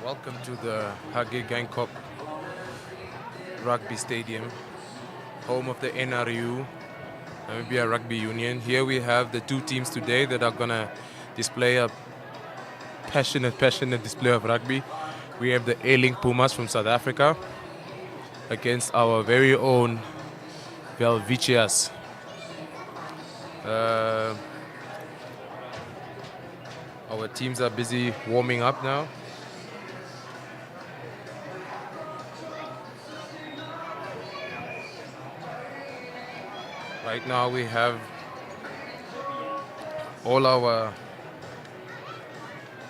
Welcome to the Hage Gangkok Rugby Stadium, home of the NRU, Namibia Rugby Union. Here we have the two teams today that are going to display a passionate display of rugby. We have the Airlink Pumas from South Africa against our very own Welwitschias. Our teams are busy warming up now. Right now we have all our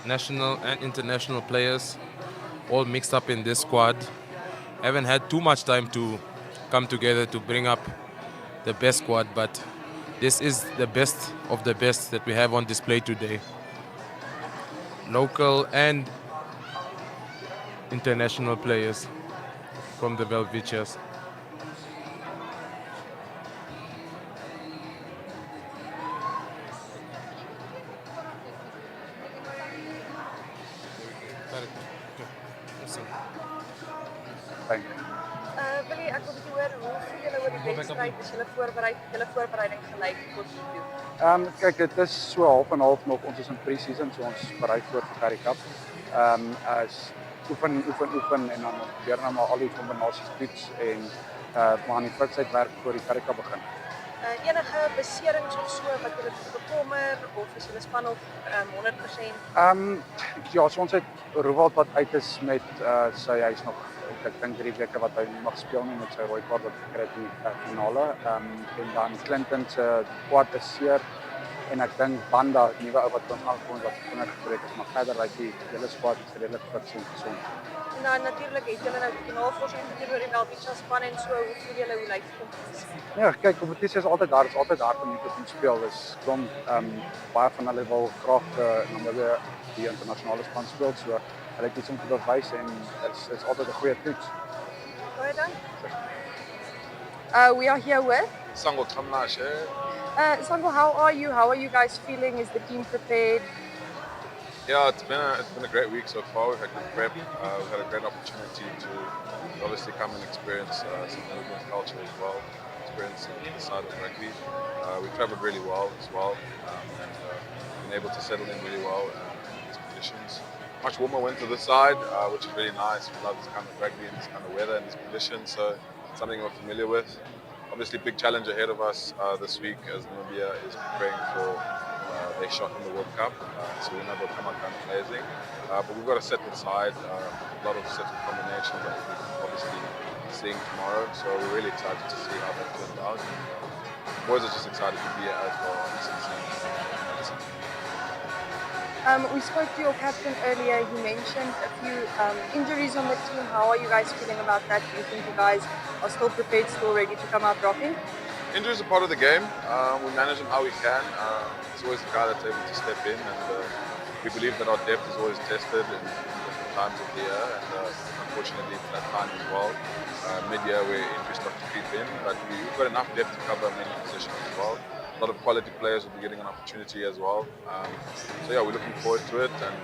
national and international players all mixed up in this squad. Haven't had too much time to come together to bring up the best squad, but this is the best of the best that we have on display today. Local and international players from the Welwitschias. Willie, ek wil bietjie hoor hoe voel julle oor die wedstryd? Is julle voorbereiding gelyk tot nu toe? Kyk, dit is so half en half nog. Ons is in pre-season, so ons berei voor vir Currie Cup. As oefen en dan probeer nou maar al die kombinasies toets en maar aan die fiksheid werk voor die Currie Cup begin. Enige beserings of so wat julle bekommer of is julle span op 100%? Ja, so ons het Roewald wat uit is met hy's nog ek dink 3 weke wat hy mag speel nie met sy rooi kaart wat gekry het in die finale. En dan Clinton se kwart is seer en ek dink Banda, nuwe ou wat ons aankom wat vinger gebreek is, maar verder lyk die hele squad redelik fit en gesond. Nou natuurlik het julle nou die navorsing gedoen oor die Welwitschias span en so, hoe voel julle hoe lyk die kompetisie? Ja, kyk, kompetisie is altyd daar, om nie te speel. Dis baie van hulle wil graag Namibia die internasionale span speel, so hulle het iets om te bewys en is altyd 'n goeie toets. Baie dankie. We are here with Sango Kamlashe. Sango, how are you? How are you guys feeling? Is the team prepared? Yeah, it's been a great week so far. We've had good prep. We've had a great opportunity to obviously come and experience some Namibian culture as well, experience the side of rugby. We travelled really well as well, and been able to settle in really well in these conditions. Much warmer winter this side, which is really nice. We love this kind of rugby and this kind of weather and these conditions, so it's something we're familiar with. Obviously, big challenge ahead of us this week as Namibia is preparing for their shot in the World Cup. So we know they'll come out kind of blazing. But we've got a set inside, a lot of set combinations that we're obviously seeing tomorrow. So we're really excited to see how that turns out. Boys are just excited to be here as well. We spoke to your captain earlier. He mentioned a few injuries on the team. How are you guys feeling about that? Do you think you guys are still prepared, still ready to come out rocking? Injuries are part of the game. We manage them how we can. It's always the guy that's able to step in, and we believe that our depth is always tested in different times of the year, and unfortunately it's that time as well. Mid-year where injuries start to creep in, but we've got enough depth to cover many positions as well. A lot of quality players will be getting an opportunity as well. So yeah, we're looking forward to it and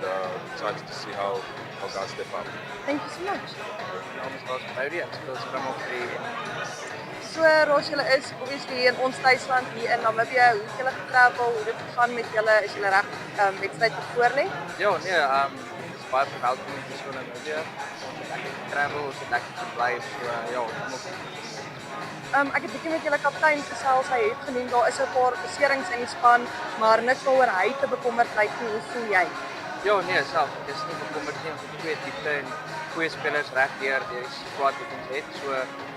excited to see how guys step up. Thank you so much. So, Roos, julle is obviously in ons tuisland hier in Namibia. Hoe het julle getravel? Hoe het dit gegaan met julle? Is julle reg wedstryd wat voor lê? Ja, nee, dis baie verwelkomend hier so in Namibia. Ek het getravel, ons het lekker gebly, so ja, kom op. Ek het bietjie met julle kaptein gesels. Hy het genoem daar is 'n paar beserings in die span, maar niks waaroor hy te bekommerd lyk nie. Hoe voel jy? Ja, nee, self, ek is nie bekommerd nie. Ons het twee diepte en goeie spelers reg deur die squad wat ons het. So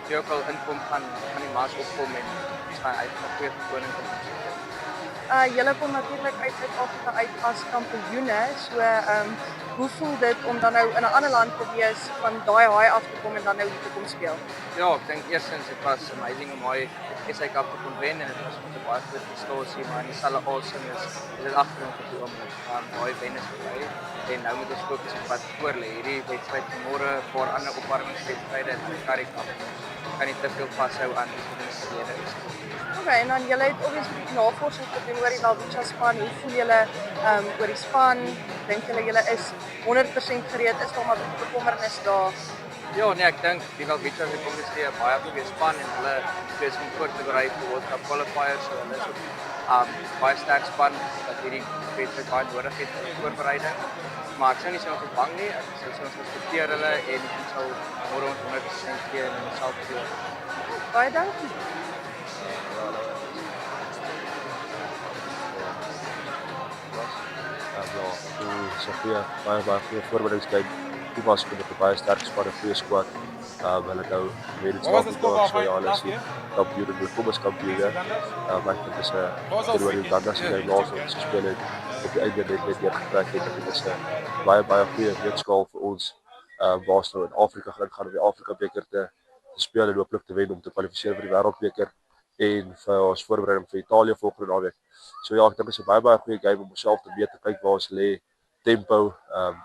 jy ook al inkom gaan die maas opkom en ons gaan uit 'n goeie vertoning kan doen. Julle kom natuurlik uit Suid-Afrika uit as kampioene. So hoe voel dit om dan nou in 'n ander land te wees, van daai haai af te kom en dan nou hier te kom speel? Ja, ek dink eerstens dit was amazing om hy SA Cup te kon wen en dit was 'n baie groot prestasie, maar in dieselfde asem is dit agter ons op die oomblik. Daai wen is verby en nou moet ons fokus op wat voor lê. Hierdie wedstryd môre, 'n paar ander opwarmingswedstryde en die Currie Cup. kan nie te veel vashou aan die verlede is. Okay, en dan julle het obviously die navorsing gedoen oor die Welwitschias span. Hoe voel julle oor die span? Dink julle is 100% gereed? Is daar maar 'n bietjie bekommernis daar? Ja, nee, ek dink die Welwitschias het obviously 'n baie goeie span en hulle is om voor te berei vir World Cup qualifiers. So hulle is ook baie sterk span dat hierdie wedstryd baie nodig het vir die voorbereiding. Maar ek sou nie so bang nie. Ek sou ons respekteer hulle en ons sal môre ons 100% gee en onsself gee. Baie dankie. Ja, baie goeie voorbereidingskyk. Pumas het 'n baie sterk span, 'n goeie squad. Hulle nou weer iets wat so ja, hulle is kampioen, die Pumas kampioen. Maar dit is 'n oor die Uganda se laas wat gespeel het op die einde net getrek het. Dit is 'n baie goeie wetenskap vir ons waar ons nou in Afrika gaan om die Afrika beker te speel en hooplik te wen om te kwalifiseer vir die wêreldbeker en vir ons voorbereiding vir Italië volgende naweek. So ja, ek dink dit is 'n baie goeie game om onsself te meet, te kyk waar ons lê, tempo,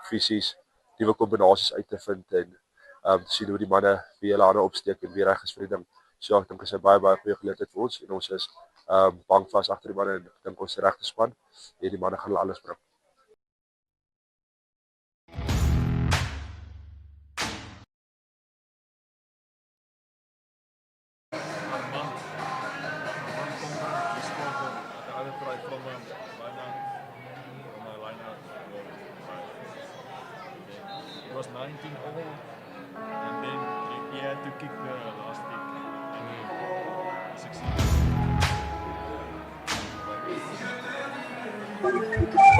fisies, nuwe kombinasies uit te vind en te sien hoe die manne wie hulle hande opsteek en wie reg is vir die ding. So ek dink dit is 'n baie goeie geleentheid vir ons en ons is bankvas agter die manne en ek dink ons is regte span en die manne gaan hulle alles bring. It was 19 all, and then he had to kick the last kick, and he succeeded.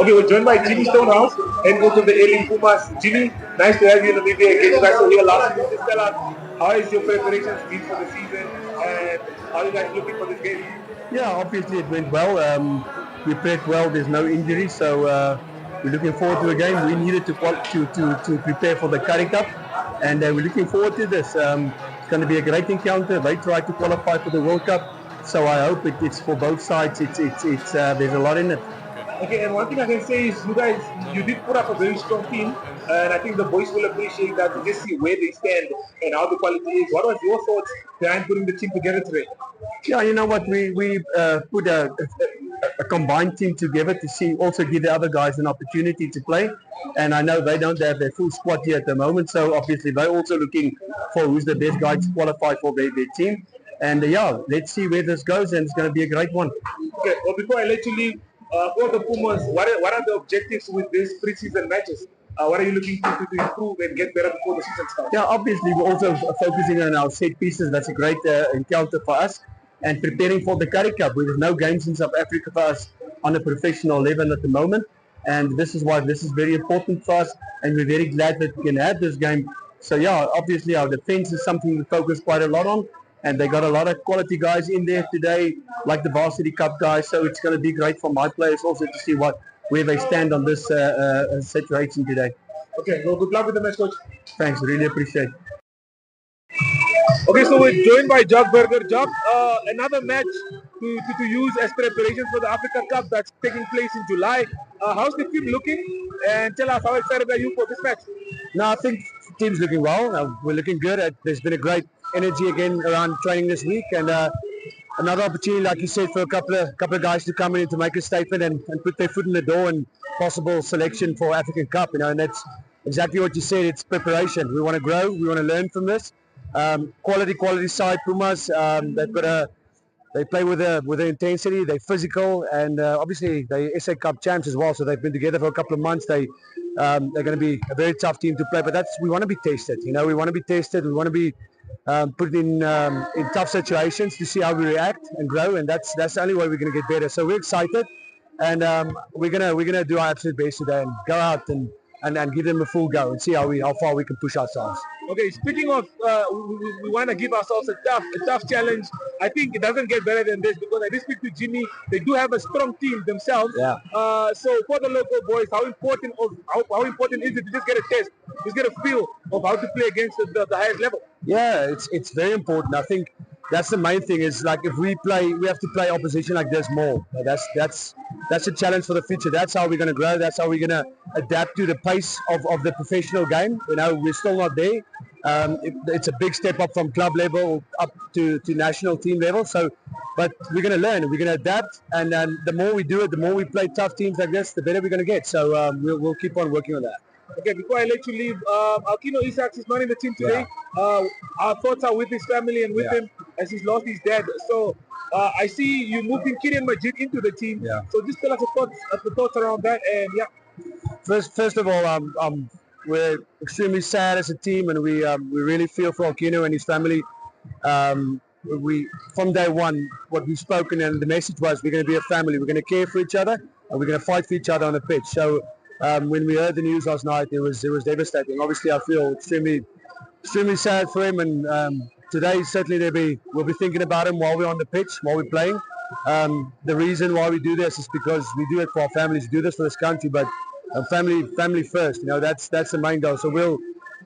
Okay, we're joined by Jimmy Stonehouse, head coach of the Airlink Pumas. Jimmy, nice to have you in the media again. You guys were here last week. Just tell us, how is your preparations been for the season, and how are you guys looking for this game? Yeah, obviously it went well. We played well. There's no injuries, so we're looking forward to the game. We needed to prepare for the Currie Cup, and we're looking forward to this. It's going to be a great encounter. They try to qualify for the World Cup, so I hope it's for both sides. There's a lot in it. Okay, and one thing I can say is you did put up a very strong team, and I think the boys will appreciate that to just see where they stand and how the quality is. What was your thoughts behind putting the team together today? Yeah, you know what, we put a combined team together to also give the other guys an opportunity to play, and I know they don't have their full squad here at the moment, so obviously they're also looking for who's the best guy to qualify for their team, and yeah, let's see where this goes, and it's going to be a great one. Okay, well, before I let you leave, for the Pumas, what are the objectives with these pre-season matches? What are you looking to improve and get better before the season starts? Yeah, obviously we're also focusing on our set pieces. That's a great encounter for us, and preparing for the Currie Cup. There's no games in South Africa for us on a professional level at the moment, and this is why this is very important for us, and we're very glad that we can have this game. So yeah, obviously our defense is something we focus quite a lot on, and they got a lot of quality guys in there today, like the Varsity Cup guys, so it's going to be great for my players also to see where they stand on this situation today. Okay, well, good luck with the match, coach. Thanks, really appreciate it. Okay, so we're joined by Jock Burger. Jock, another match to use as preparation for the Africa Cup that's taking place in July. How's the team looking? And tell us, how excited are you for this match? No, I think the team's looking well. We're looking good. There's been a great energy again around training this week, and another opportunity, like you said, for a couple of guys to come in to make a statement and put their foot in the door and possible selection for African Cup. And that's exactly what you said. It's preparation. We want to grow. We want to learn from this. Quality side, Pumas. They play with the intensity. They're physical, and obviously they SA Cup champs as well. So they've been together for a couple of months. They're going to be a very tough team to play. But we want to be tested. We want to be tested. We want to be put in tough situations to see how we react and grow. And that's the only way we're going to get better. So we're excited, and we're gonna do our absolute best today and go out and give them a full go and see how far we can push ourselves. Okay, speaking of, we want to give ourselves a tough challenge. I think it doesn't get better than this, because I did speak to Jimmy. They do have a strong team themselves. Yeah. So for the local boys, how important is it to just get a test, just get a feel of how to play against the highest level? Yeah, it's very important. I think that's the main thing. Is like if we have to play opposition like this more. That's a challenge for the future. That's how we're going to grow. That's how we're going to adapt to the pace of the professional game. We're still not there, It's a big step up from club level up to national team level. So, but we're going to learn, we're going to adapt, and the more we do it, the more we play tough teams like this, the better we're going to get. So we'll keep on working on that. Okay, before I let you leave, Alkino Isaacs is not in the team today. Our thoughts are with his family and with him as he's lost his dad. So I see you moving Kylian Majid into the team. Yeah. So just tell us the thoughts around that. And yeah. First of all, we're extremely sad as a team, and we really feel for Alkino and his family. We from day one, what we've spoken and the message was, we're going to be a family. We're going to care for each other, and we're going to fight for each other on the pitch. So when we heard the news last night, it was devastating. Obviously, I feel extremely sad for him, and today certainly we'll be thinking about him while we're on the pitch, while we're playing. The reason why we do this is because we do it for our families, we do this for this country, but family first. You know, that's the main goal. So we'll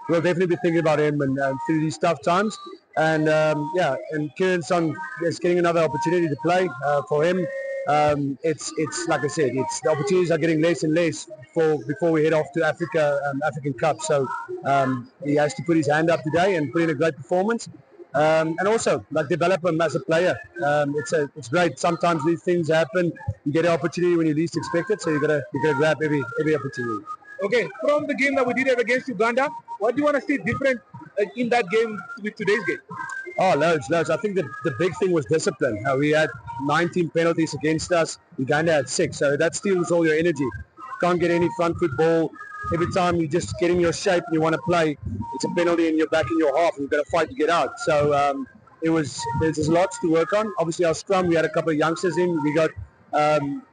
definitely be thinking about him and through these tough times. And and Kieran's son is getting another opportunity to play for him. It's like I said, it's the opportunities are getting less and less before we head off to African Cup. So he has to put his hand up today and put in a great performance. And also like develop him as a player. It's great. Sometimes these things happen. You get an opportunity when you least expect it, so you gotta grab every opportunity. Okay, from the game that we did have against Uganda, what do you want to see different in that game with today's game? Oh, loads. I think the big thing was discipline. We had 19 penalties against us. Uganda had 6, so that steals all your energy. Can't get any front foot ball. Every time you just get in your shape and you want to play, it's a penalty and you're back in your half and you've got to fight to get out. So there's lots to work on. Obviously our scrum, we had a couple of youngsters in. We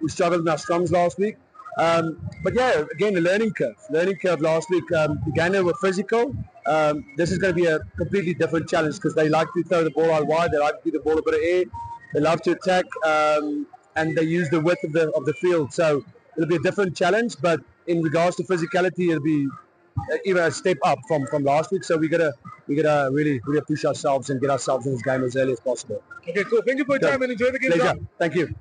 struggled in our scrums last week. But yeah, again, the learning curve last week. Uganda were physical. This is going to be a completely different challenge because they like to throw the ball out wide. They like to give the ball a bit of air. They love to attack, and they use the width of the field. So it'll be a different challenge. But in regards to physicality, it'll be even a step up from last week. So we gotta really push ourselves and get ourselves in this game as early as possible. Okay, cool. Thank you for your time and enjoy the game. Pleasure. Thank you.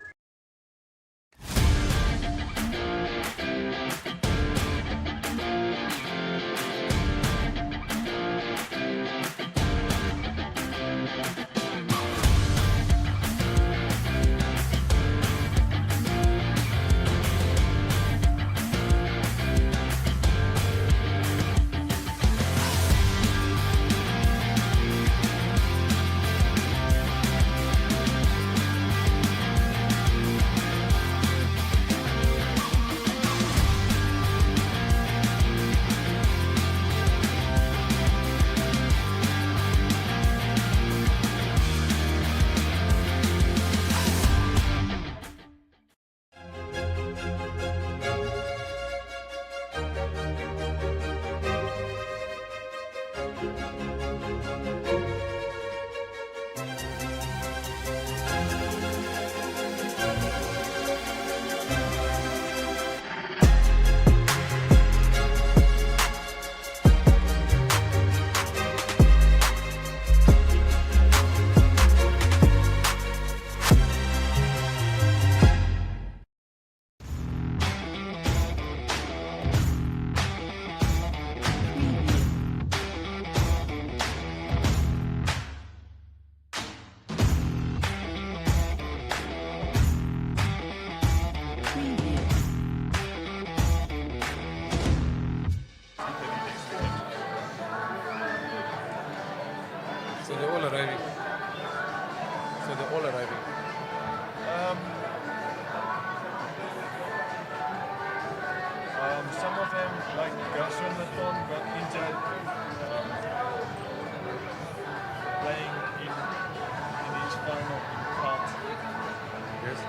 So they're all arriving. Some of them, like Gershon Laton, got injured playing in each final in France. Yes.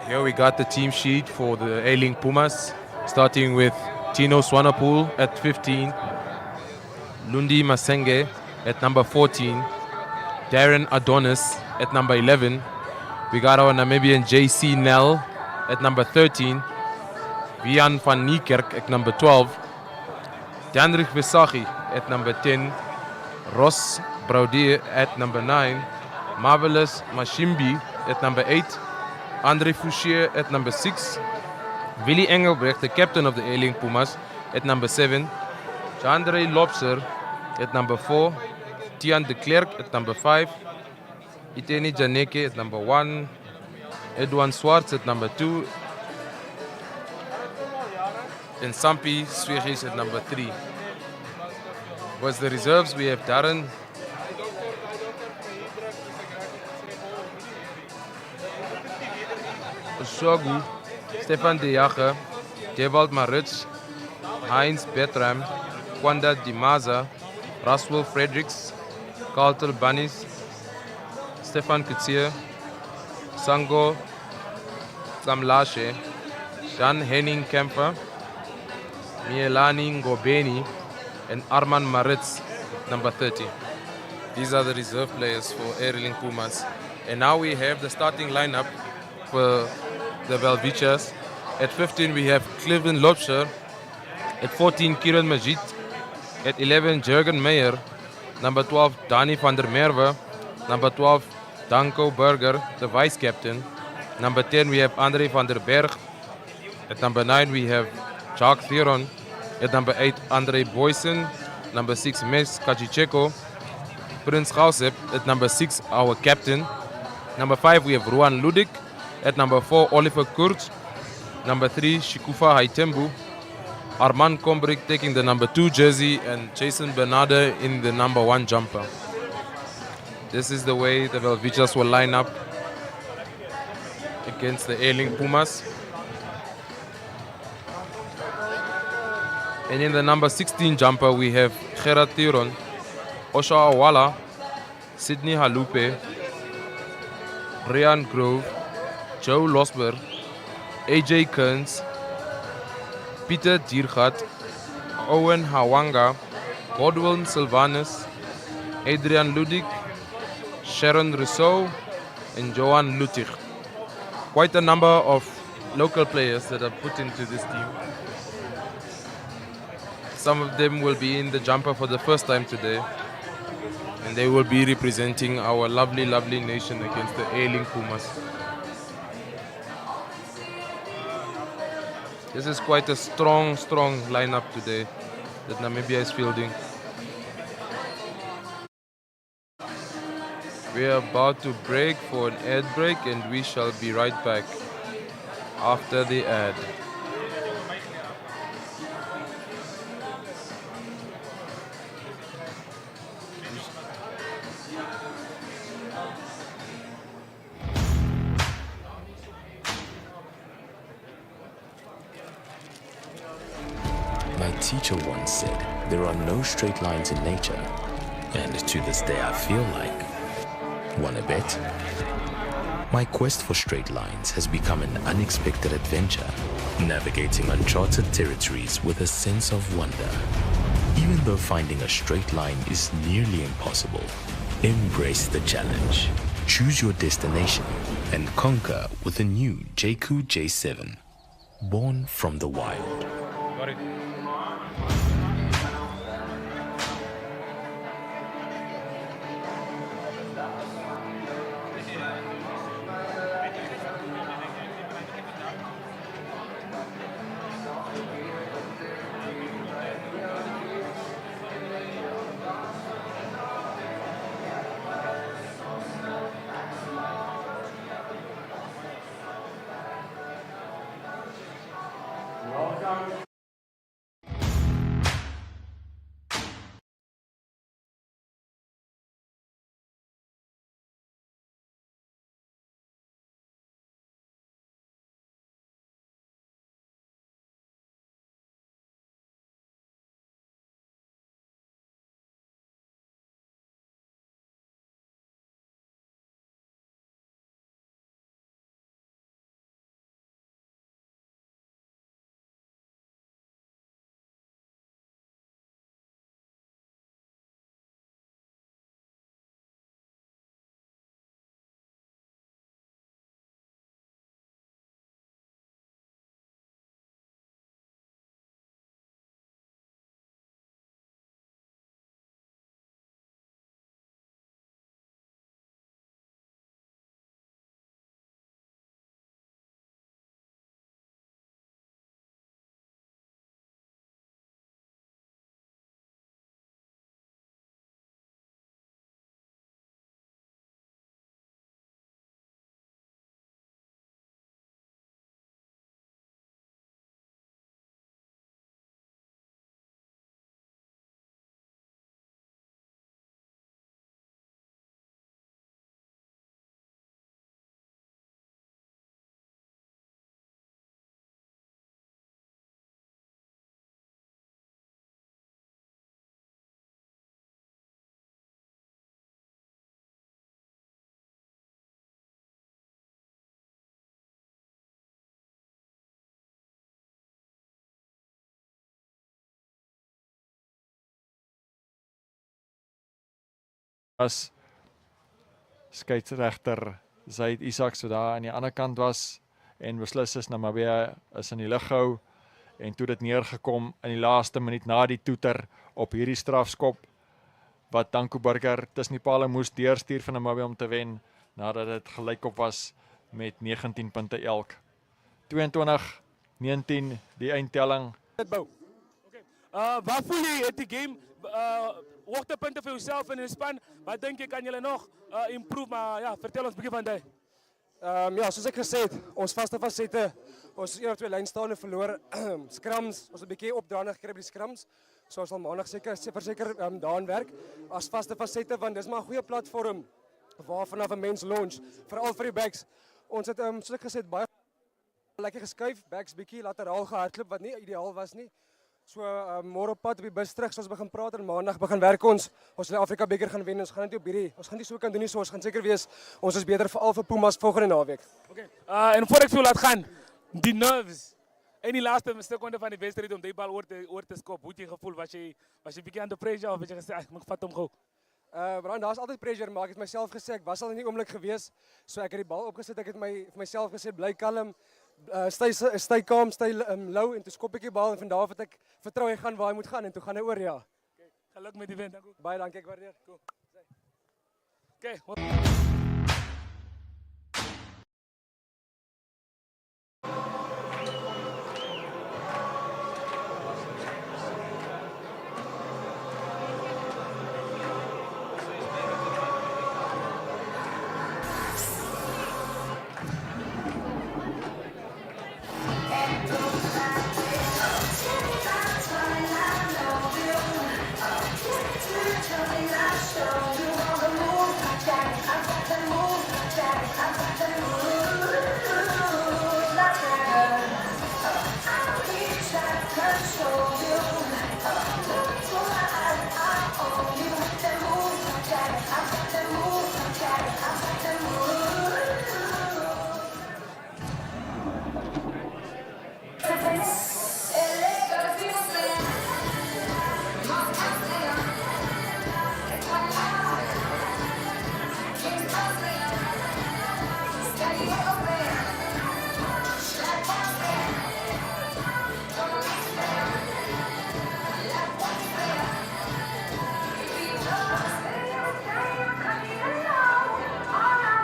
Here we got the team sheet for the Airlink Pumas, starting with Tino Swanepoel at 15, Lundi Masenge at number 14, Darren Adonis at number 11. We got our Namibian JC Nell at number 13, Vian van Niekerk at number 12. Danrich Visagie at number 10. Ross Braudier at number 9. Marvelous Mashimbi at number 8. Andre Fouchier at number 6. Willy Engelbrecht, the captain of the Airlink Pumas, at number 7. Jandre Lobser at number 4. Tian de Klerk at number 5. Iteni Janeke at number 1. Edwan Swartz at number 2. And Sampi Swegis at number 3. Was the reserves, we have Darren Shogu, Stefan De Jager, Dewald Maritz, Heinz Betram, Kwanda Dimaza, Raswell Fredericks, Carlton Bunnies, Stefan Kutsier, Sango Samlashe, Jan Henning Kemper, Mielani Ngobeni, and Arman Maritz, number 30. These are the reserve players for Airlink Pumas. And now we have the starting lineup for the Welwitschias. At 15 we have Cleveland Lobsher. At 14 Kieran Majid. At 11 Jurgen Meyer. Number 12 Dani van der Merwe. Number 12 Danko Berger, the vice captain. Number 10 we have Andre van der Berg. At number 9 we have Jacques Theron. At number 8 Andre Boysen. Number 6 Mes Kajicheko. Prince Gausep at number 6, our captain. Number 5 we have Ruan Ludik. At number 4 Oliver Kurz. Number 3 Shikufa Haitembu. Armand Kombrik taking the number 2 jersey and Jason Bernardo in the number 1 jumper. This is the way the Welwitschias will line up against the Airlink Pumas. And in the number 16 jumper we have Gerard Thiron, Osha Awala, Sydney Halupe, Ryan Grove, Joe Losber, AJ Kearns, Peter Diergat, Owen Hawanga, Godwin Sylvanus, Adrian Ludik, Sharon Rousseau, and Johan Lutig. Quite a number of local players that are put into this team. Some of them will be in the jumper for the first time today. And they will be representing our lovely, lovely nation against the Airlink Pumas. This is quite a strong, strong lineup today that Namibia is fielding. We are about to break for an ad break and we shall be right back after the ad. My teacher once said, there are no straight lines in nature. And to this day I feel like, wanna bet? My quest for straight lines has become an unexpected adventure, navigating uncharted territories with a sense of wonder. Even though finding a straight line is nearly impossible, embrace the challenge. Choose your destination and conquer with the new JQ J7, born from the wild. Got it. was skeieregter Zaid Isaacs wat daar aan die ander kant was en beslis is Namibië is in die lug gehou en toe dit neergekom in die laaste minuut na die toeter op hierdie strafskop wat Danko Burger tussen die pale moes deurstuur van Namibië om te wen nadat dit gelykop was met 19 punte elk. 22-19 die eindtelling. Waar voel jy uit die game? Hoogtepunte vir jouself in die span. Wat dink jy kan julle nog improve? Maar ja, vertel ons 'n bietjie van dit. Ja, soos ek gesê het, ons vaste fasette, ons is 1 of 2 lynstaande verloor. Scrums, ons het 'n bietjie opdraande gekry by die scrums. So ons sal maandag verseker daaraan werk as vaste fasette, want dis maar 'n goeie platform waarvanaf 'n mens launch, veral vir die backs. Ons het soos ek gesê het baie lekker geskuif, backs bietjie lateraal gehardloop wat nie ideaal was nie. So môre op pad op die bus terug, ons begin praat en maandag begin werk ons die Afrika beker gaan wen. Ons gaan dit op hierdie, ons gaan nie so kan doen nie, so ons gaan seker wees ons is beter veral vir Pumas volgende naweek. Okay. En voor ek vir jou laat gaan, die nerves en die laaste sekonde van die wedstryd om die bal oor te skop, hoe het jy gevoel? Was jy bietjie under pressure of het jy gesê ek moet vat hom gou? Brand, daar's altyd pressure, maar ek het myself gesê ek was al in die oomblik gewees, so ek het die bal opgesit, ek het vir myself gesê bly kalm. Stay calm, stay low en toe skop ek die bal en van daar af het ek vertrou hy gaan waar hy moet gaan en toe gaan hy oor, ja. Okay. Geluk met die wen, dankie. Baie dankie, ek waardeer. Cool. Okay.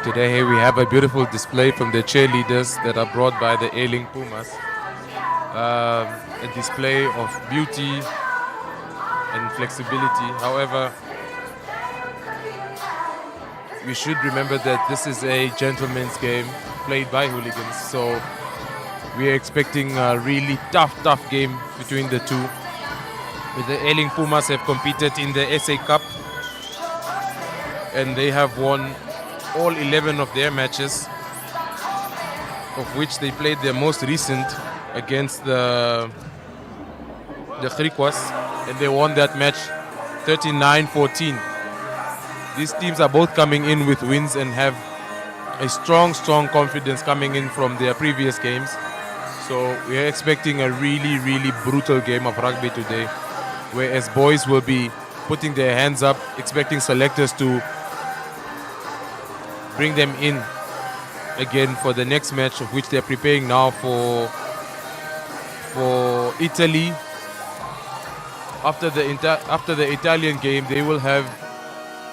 Today we have a beautiful display from the cheerleaders that are brought by the Airlink Pumas. A display of beauty and flexibility. However, we should remember that this is a gentleman's game played by hooligans. So we are expecting a really tough game between the two. The Airlink Pumas have competed in the SA Cup and they have won all 11 of their matches, of which they played their most recent against the Griquas, and they won that match 39-14. These teams are both coming in with wins and have a strong confidence coming in from their previous games. So we are expecting a really brutal game of rugby today, whereas boys will be putting their hands up, expecting selectors to bring them in again for the next match, of which they're preparing now for Italy. After the Italian game, they will have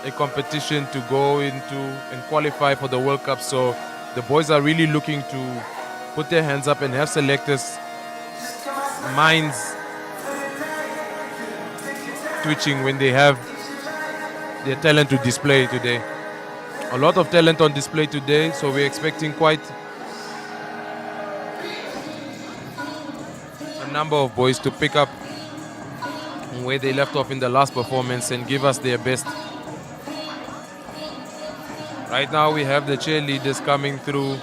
a competition to go into and qualify for the World Cup. So the boys are really looking to put their hands up and have selectors' minds twitching when they have their talent to display today. A lot of talent on display today, so we're expecting quite a number of boys to pick up where they left off in the last performance and give us their best. Right now we have the cheerleaders coming through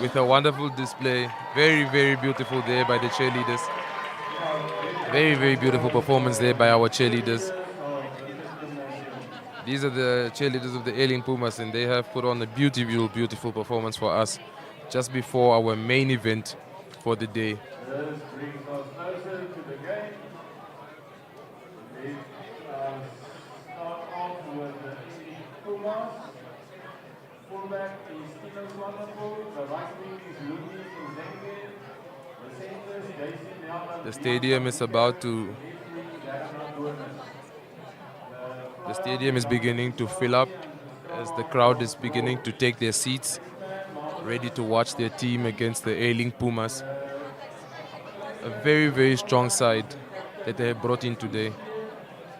with a wonderful display. Very beautiful there by the cheerleaders. Very beautiful performance there by our cheerleaders. These are the cheerleaders of the Airlink Pumas, and they have put on a beautiful performance for us just before our main event for the day. The stadium is about to. The stadium is beginning to fill up as the crowd is beginning to take their seats, ready to watch their team against the Airlink Pumas. A very, very strong side that they have brought in today.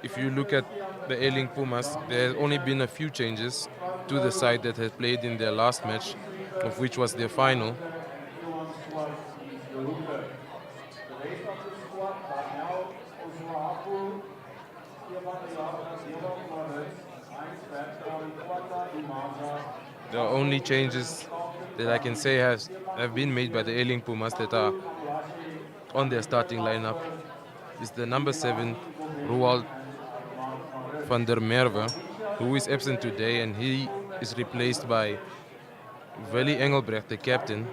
If you look at the Airlink Pumas, there has only been a few changes to the side that has played in their last match, of which was their final. The only changes that I can say have been made by the Airlink Pumas that are on their starting lineup is the number 7, Roald van der Merwe, who is absent today, and he is replaced by Willy Engelbrecht, the captain.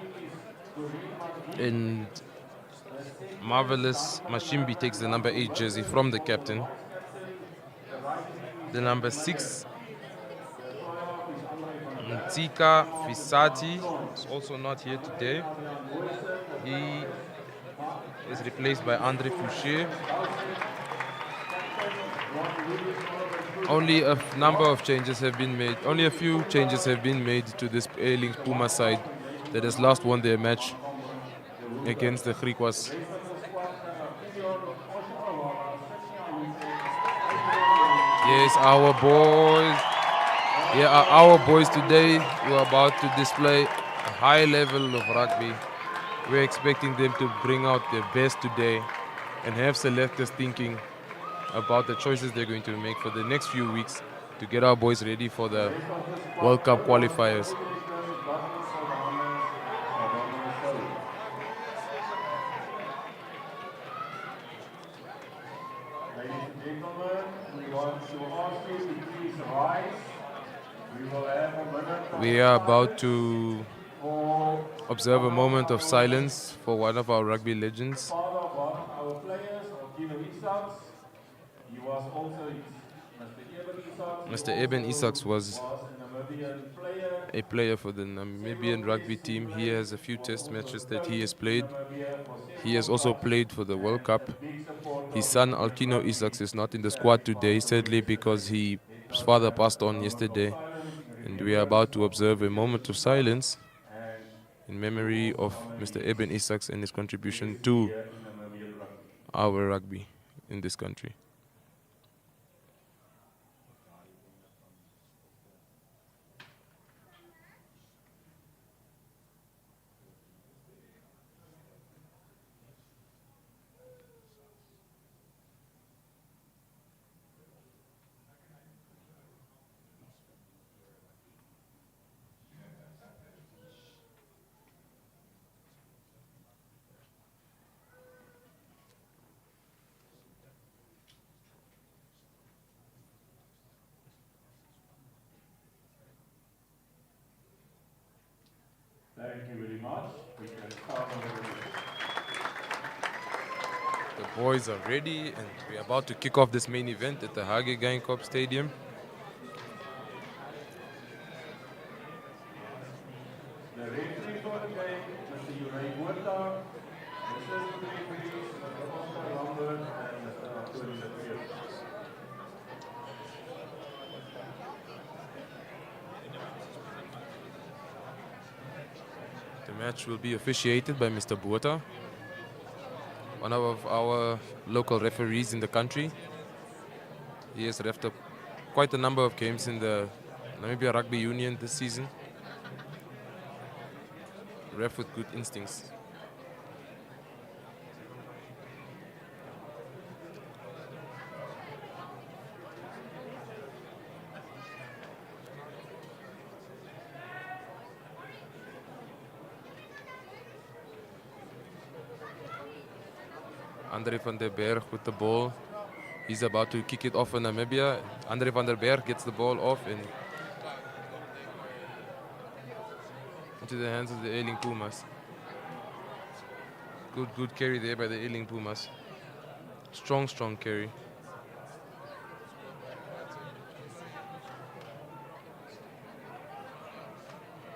And Marvelous Mashimbi takes the number 8 jersey from the captain. The number 6, Ntika Fisati, is also not here today. He is replaced by Andre Fouché. Only a number of changes have been made. Only a few changes have been made to this Airlink Puma side that has last won their match against the Griquas. Yes, our boys. Here are our boys today who are about to display a high level of rugby. We're expecting them to bring out their best today and have selectors thinking about the choices they're going to make for the next few weeks to get our boys ready for the World Cup qualifiers. We are about to observe a moment of silence for one of our rugby legends. Mr. Eben Isaacs was a player for the Namibian rugby team. He has a few test matches that he has played. He has also played for the World Cup. His son Alkino Isaacs is not in the squad today, sadly, because his father passed on yesterday. And we are about to observe a moment of silence in memory of Mr. Eben Isaacs and his contribution to our rugby in this country. Thank you very much. We can start over. The boys are ready and we're about to kick off this main event at the Hage Geingob Stadium. The referee for the game, Mr. Uri Botha, the assistant referees, Mr. Oscar Lambert and Mr. Anthony Lefevre. The match will be officiated by Mr. Botha, one of our local referees in the country. He has reffed up quite a number of games in the Namibia Rugby Union this season. Ref with good instincts. Andre van der Berg with the ball. He's about to kick it off for Namibia. Andre van der Berg gets the ball off and into the hands of the Airlink Pumas. Good carry there by the Airlink Pumas. Strong carry.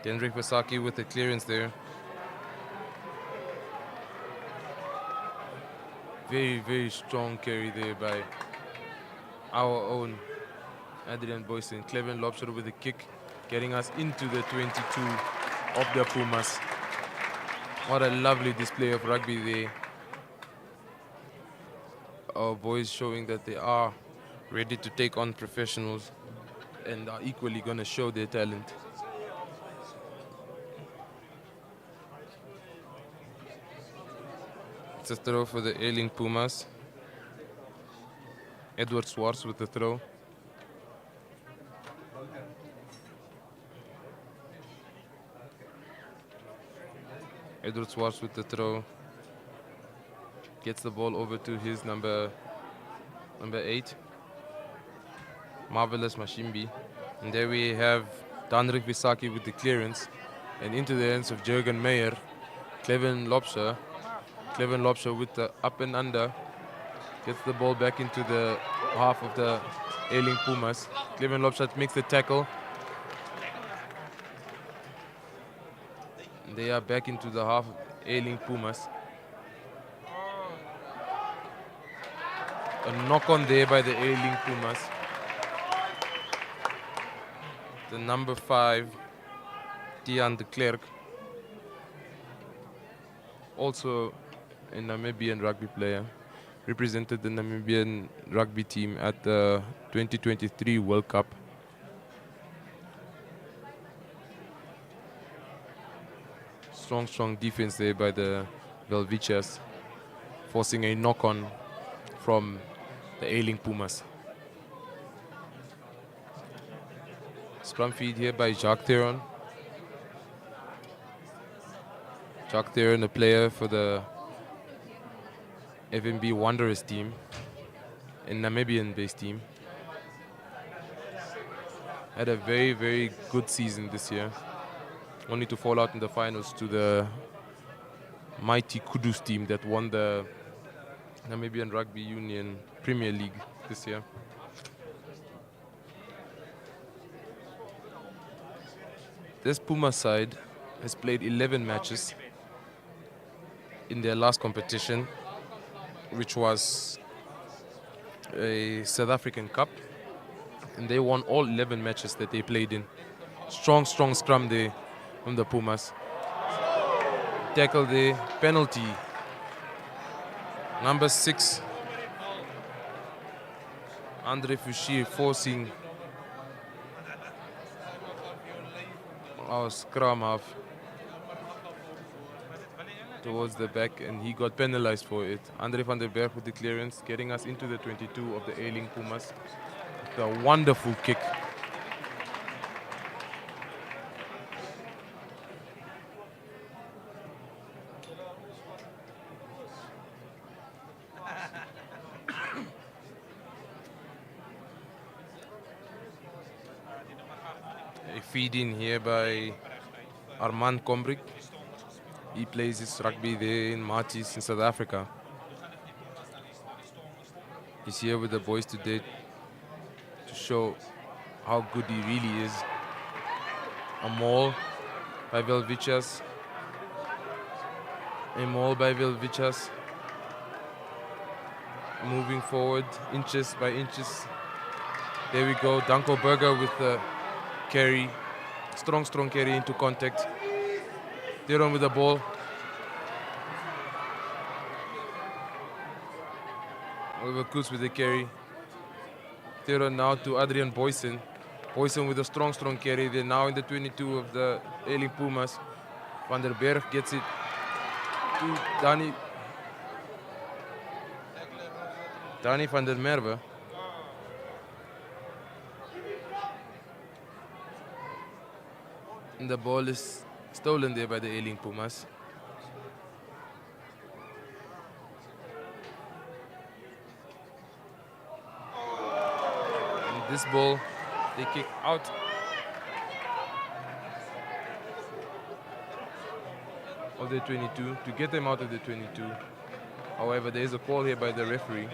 Dendrick Vasaki with the clearance there. Very, very strong carry there by our own Adrian Boyson. Cleven Lobster with a kick, getting us into the 22 of the Pumas. What a lovely display of rugby there. Our boys showing that they are ready to take on professionals and are equally going to show their talent. It's a throw for the Airlink Pumas. Edward Swartz with the throw. Edward Swartz with the throw. Gets the ball over to his number 8. Marvelous Mashimbi. And there we have Danrik Visaki with the clearance. And into the hands of Jürgen Meyer. Cleven Lobster with the up and under. Gets the ball back into the half of the Airlink Pumas. Cleven Lobster makes the tackle. They are back into the half of Airlink Pumas. A knock on there by the Airlink Pumas. The number 5, Tian de Klerk. Also a Namibian rugby player. Represented the Namibian rugby team at the 2023 World Cup. Strong defense there by the Welwitschias, forcing a knock-on from the Airlink Pumas. Scrum feed here by Jacques Theron. Jacques Theron, a player for the FNB Wanderers team, a Namibian-based team. Had a very, very good season this year. Only to fall out in the finals to the mighty Kudus team that won the Namibian Rugby Union Premier League this year. This Puma side has played 11 matches in their last competition, which was a South African Cup, and they won all 11 matches that they played in. Strong scrum there from the Pumas. Tackle there, penalty. Number 6, Andre Fouchier forcing our scrum half towards the back, and he got penalized for it. Andre van der Berg with the clearance, getting us into the 22 of the Airlink Pumas. A wonderful kick. A feed in here by Armand Kombrick. He plays his rugby there in Maties in South Africa. He's here with the boys today to show how good he really is. A maul by Welwitschias. A maul by Welwitschias. Moving forward, inches by inches. There we go, Danko Berger with the carry. Strong carry into contact. They're on with the ball. Oliver Koos with the carry. They're on now to Adrian Boyson. Boyson with a strong carry. They're now in the 22 of the Airlink Pumas. Van der Berg gets it to Dani van der Merwe. And the ball is stolen there by the Airlink Pumas. And this ball, they kick out. Of the 22, to get them out of the 22. However, there is a call here by the referee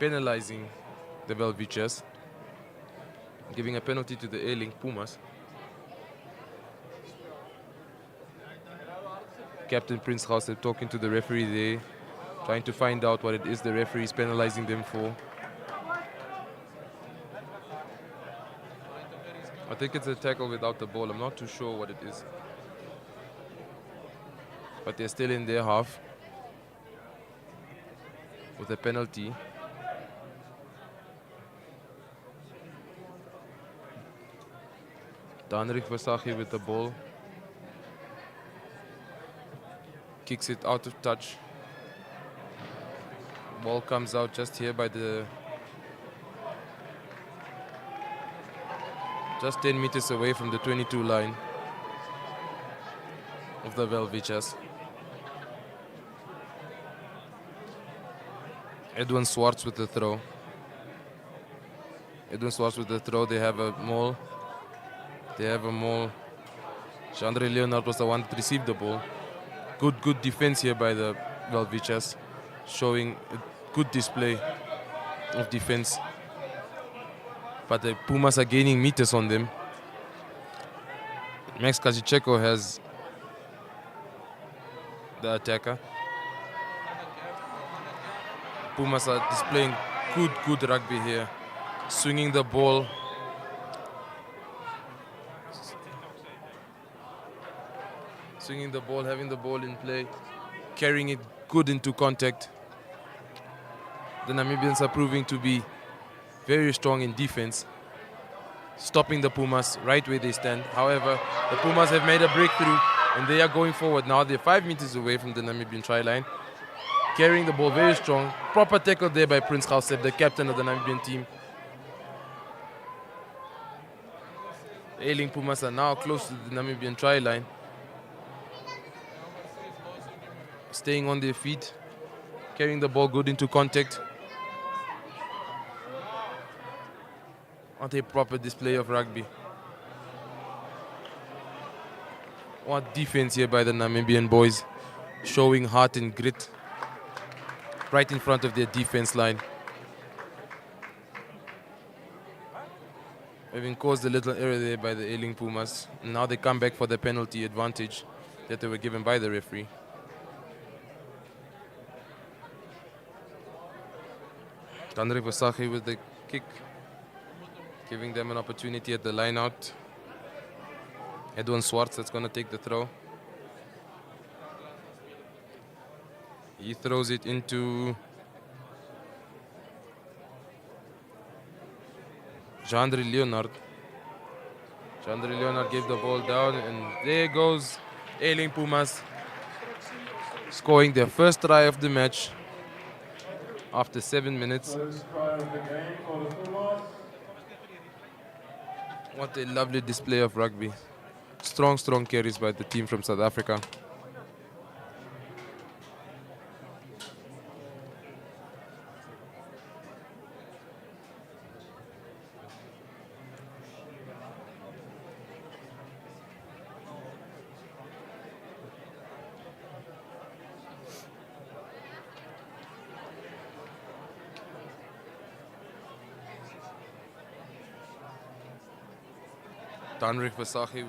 penalizing the Welwitschias. giving a penalty to the Airlink Pumas. Captain Prince Gausep talking to the referee there, trying to find out what it is the referee is penalizing them for. I think it's a tackle without the ball. I'm not too sure what it is. But they're still in their half with a penalty. Danrik Versace with the ball. Kicks it out of touch. Ball comes out just here by the... just 10 meters away from the 22 line of the Welwitschias. Edwin Swartz with the throw. Edwin Swartz with the throw. They have a maul. Chandra Leonard was the one that received the ball. Good defense here by the Welwitschias, showing a good display of defense. But the Pumas are gaining meters on them. Max Kazicheko has the attacker. Pumas are displaying good rugby here. Swinging the ball. Swinging the ball, having the ball in play. Carrying it good into contact. The Namibians are proving to be very strong in defense. Stopping the Pumas right where they stand. However, the Pumas have made a breakthrough and they are going forward now. They're 5 meters away from the Namibian try line. Carrying the ball very strong. Proper tackle there by Prince Gausep, the captain of the Namibian team. The Airlink Pumas are now close to the Namibian try line. Staying on their feet. Carrying the ball good into contact. What a proper display of rugby. What defense here by the Namibian boys. Showing heart and grit. Right in front of their defense line. Having caused a little error there by the Airlink Pumas. Now they come back for the penalty advantage that they were given by the referee. Andre Versace with the kick, giving them an opportunity at the line out. Edwin Swartz that's going to take the throw. He throws it into Chandra Leonard. Chandra Leonard gave the ball down, and there goes Airlink Pumas scoring their first try of the match after 7 minutes. What a lovely display of rugby. Strong carries by the team from South Africa. Danrik Versace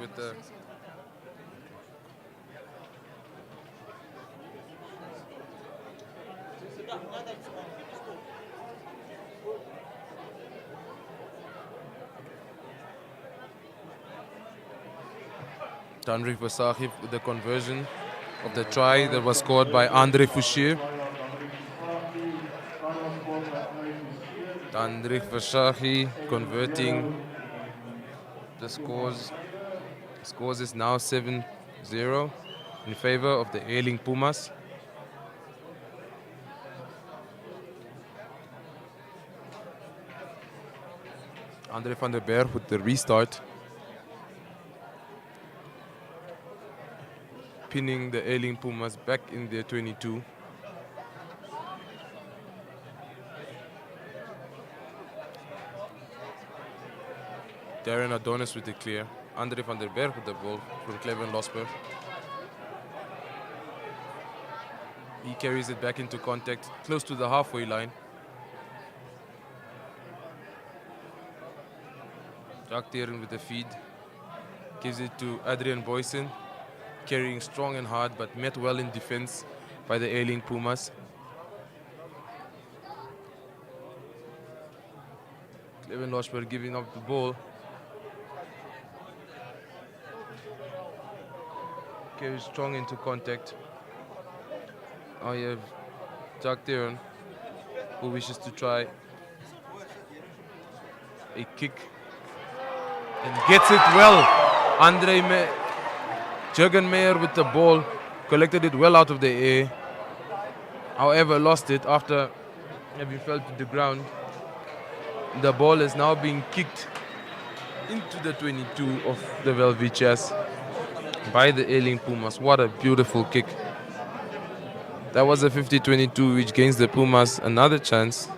with the conversion of the try that was scored by Andre Fouchier. Danrik Versace converting the scores. The scores is now 7-0 in favor of the Airlink Pumas. Andre van der Berg with the restart. Pinning the Airlink Pumas back in their 22. Darren Adonis with the clear. Andre van der Berg with the ball from Cleven Losper. He carries it back into contact, close to the halfway line. Jack Teren with the feed. Gives it to Adrian Boysen. Carrying strong and hard, but met well in defense by the Airlink Pumas. Clevin Loshberg giving up the ball. Carries strong into contact. Now you have Jack Teren, who wishes to try a kick and gets it well. Jürgen Meyer with the ball, collected it well out of the air. However, lost it after having fell to the ground. The ball is now being kicked into the 22 of the Welwitschias by the Airlink Pumas. What a beautiful kick. That was a 50-22, which gains the Pumas another chance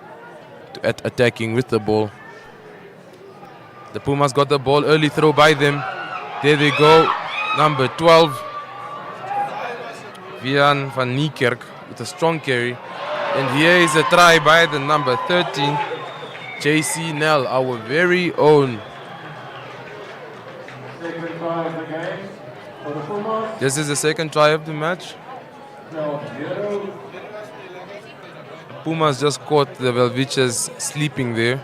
at attacking with the ball. The Pumas got the ball, early throw by them. There they go, number 12. Vian van Niekerk with a strong carry. And here is a try by the number 13, JC Nell, our very own. This is the second try of the match. Pumas just caught the Welwitschias sleeping there.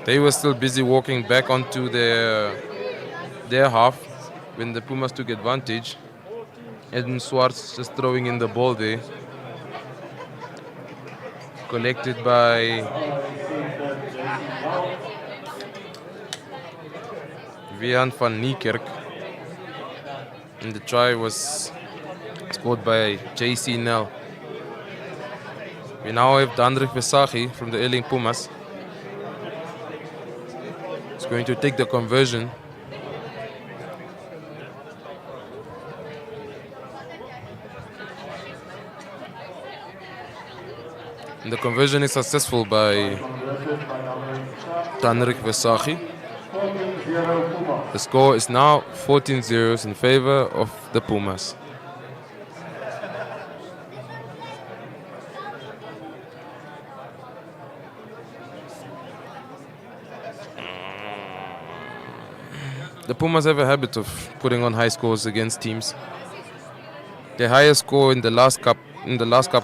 They were still busy walking back onto their half when the Pumas took advantage. Edwin Swartz just throwing in the ball there. Collected by Vian van Niekerk. And the try was scored by JC Nell. We now have Dandrich Vesachi from the Airlink Pumas. He's going to take the conversion. And the conversion is successful by Dandrich Vesachi. The score is now 14-0 in favor of the Pumas. The Pumas have a habit of putting on high scores against teams. Their highest score in the last cup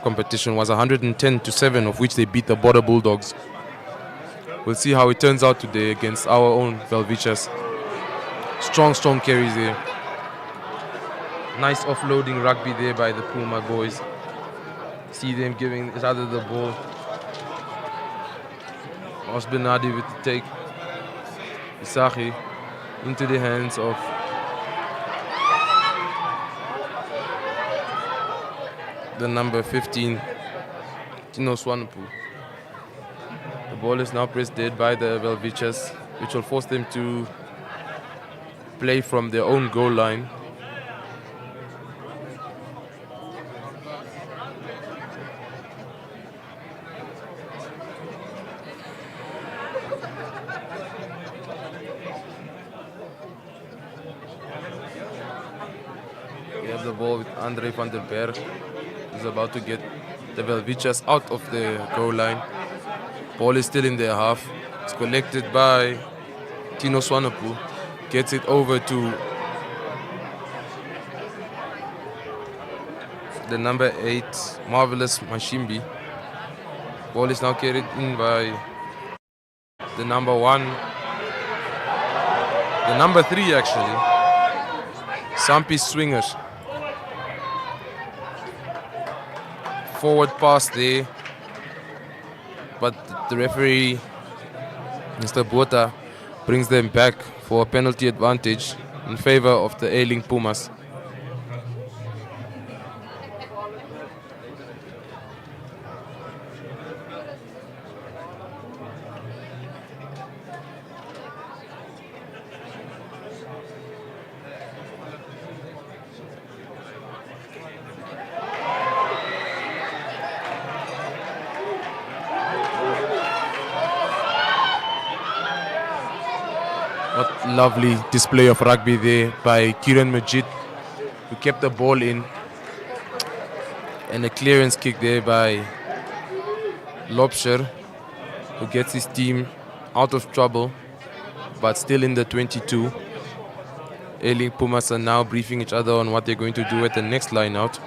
competition was 110-7, of which they beat the Border Bulldogs. We'll see how it turns out today against our own Welwitschias. Strong carries there. Nice offloading rugby there by the Puma boys. See them giving each other the ball. Osbenadi with the take. Isachi into the hands of the number 15, Tino Swanepoel. The ball is now pressed dead by the Welwitschias, which will force them to play from their own goal line. We have the ball with Andre van der Berg. He's about to get the Welwitschias out of the goal line. Ball is still in their half. It's collected by Tino Swanepoel. Gets it over to the number 8, Marvelous Mashimbi. Ball is now carried in by the number 1, the number 3 actually, Sampi Swingers. Forward pass there, but the referee, Mr. Botha, brings them back for a penalty advantage in favor of the Airlink Pumas. What lovely display of rugby there by Kieran Majid, who kept the ball in. And a clearance kick there by Lobsher, who gets his team out of trouble. but still in the 22. Airlink Pumas are now briefing each other on what they're going to do at the next line out.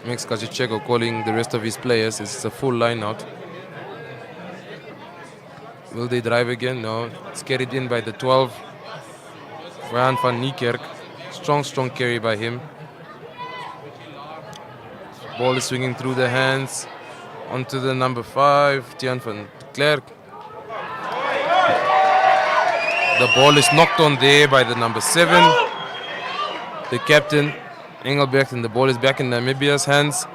Max Kazicheko calling the rest of his players. It's a full line out. Will they drive again? No. It's carried in by the 12. Ryan van Niekerk. Strong carry by him. Ball is swinging through the hands. Onto the number 5, Tian van Klerk. The ball is knocked on there by the number 7. The captain, Engelbrecht, and the ball is back in Namibia's hands.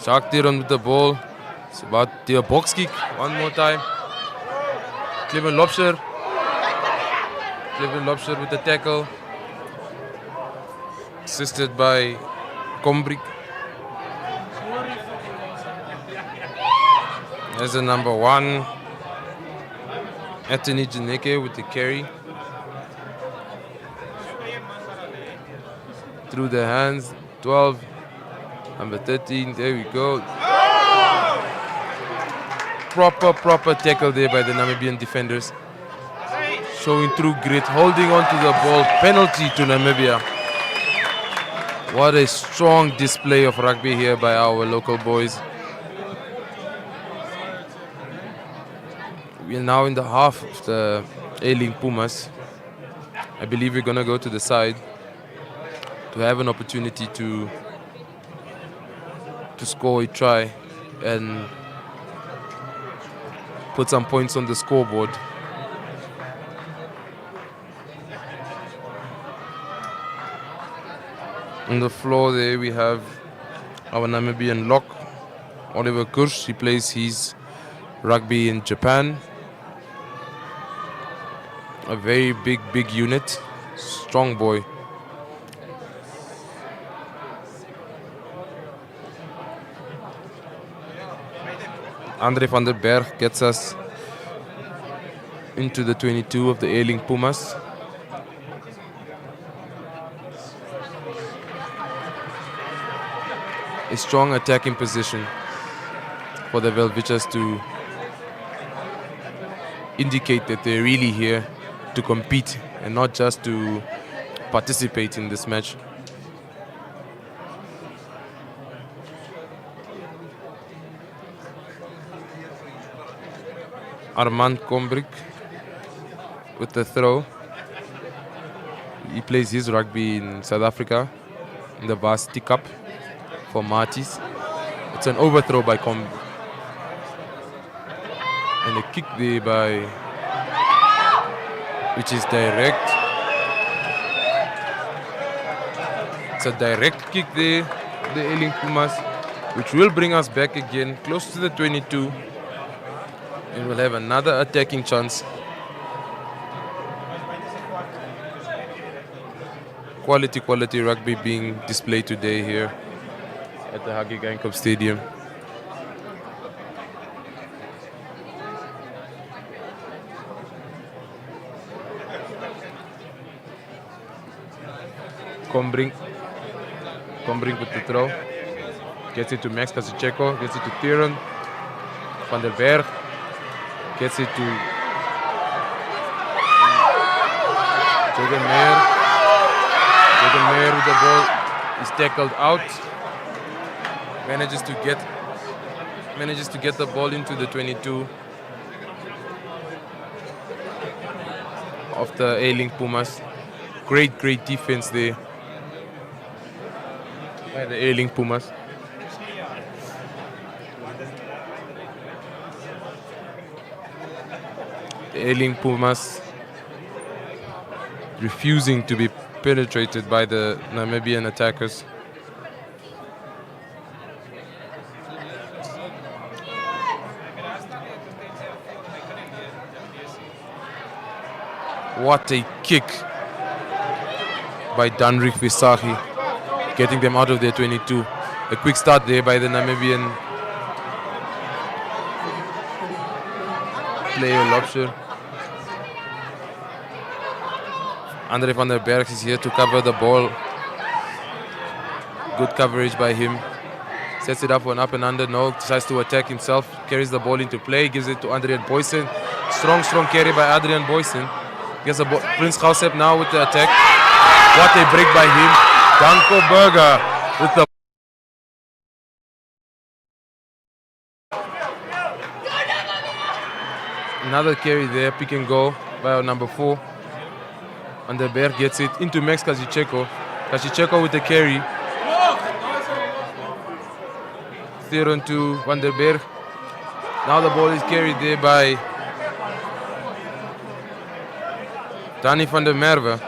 Jacques Tiron with the ball. It's about the box kick one more time. Cleveland Lobster. Cleveland Lobster with the tackle. Assisted by Kombrick. There's the number 1. Anthony Janeke with the carry. Through the hands, 12. Number 13, there we go. Proper tackle there by the Namibian defenders. Showing true grit, holding on to the ball. Penalty to Namibia. What a strong display of rugby here by our local boys. We are now in the half of the Airlink Pumas. I believe we're going to go to the side to have an opportunity to score a try and put some points on the scoreboard. On the floor there we have our Namibian lock, Oliver Kirsch. He plays his rugby in Japan. A very big unit, strong boy. Andre van der Berg gets us into the 22 of the Airlink Pumas. A strong attacking position for the Welwitschias to indicate that they're really here to compete and not just to participate in this match. Armand Kombrick with the throw. He plays his rugby in South Africa in the Varsity Cup for Marties. It's an overthrow by Kombrick. And a kick there by, which is direct. It's a direct kick there, the Airlink Pumas, which will bring us back again close to the 22. And we'll have another attacking chance. Quality rugby being displayed today here at the Hage Geingob Stadium. Kombrick with the throw. Gets it to Max Kazicheko, gets it to Tiron. Van der Berg gets it to Jagan Meyer. Jagan Meyer with the ball is tackled out. Manages to get the ball into the 22 of the Airlink Pumas. Great defense there by the Airlink Pumas. The Airlink Pumas refusing to be penetrated by the Namibian attackers. What a kick by Danrik Visagie, getting them out of their 22. A quick start there by the Namibian player Lobster. Andre van der Berg is here to cover the ball. Good coverage by him. Sets it up for an up and under. No, decides to attack himself. Carries the ball into play. Gives it to Adrian Boysen. Strong carry by Adrian Boysen. Gets the ball. Prince Gausep now with the attack. What a break by him. Danko Berger with the another carry there. Pick and go by our number 4. Van der Berg gets it into Max Kazicheko. Kazicheko with the carry. Theron to Van der Berg. Now the ball is carried there by Danny van der Merwe.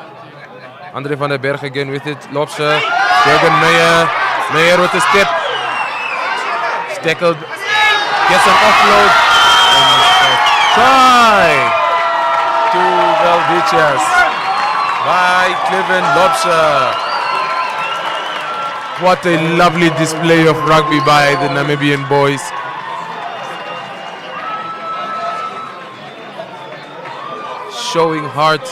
Andre van der Berg again with it. Lobster. Jürgen Meyer. Meyer with a step. Tackled. Gets an offload. Try to Welwitschias by Cleven Lobster. What a lovely display of rugby by the Namibian boys. Showing heart.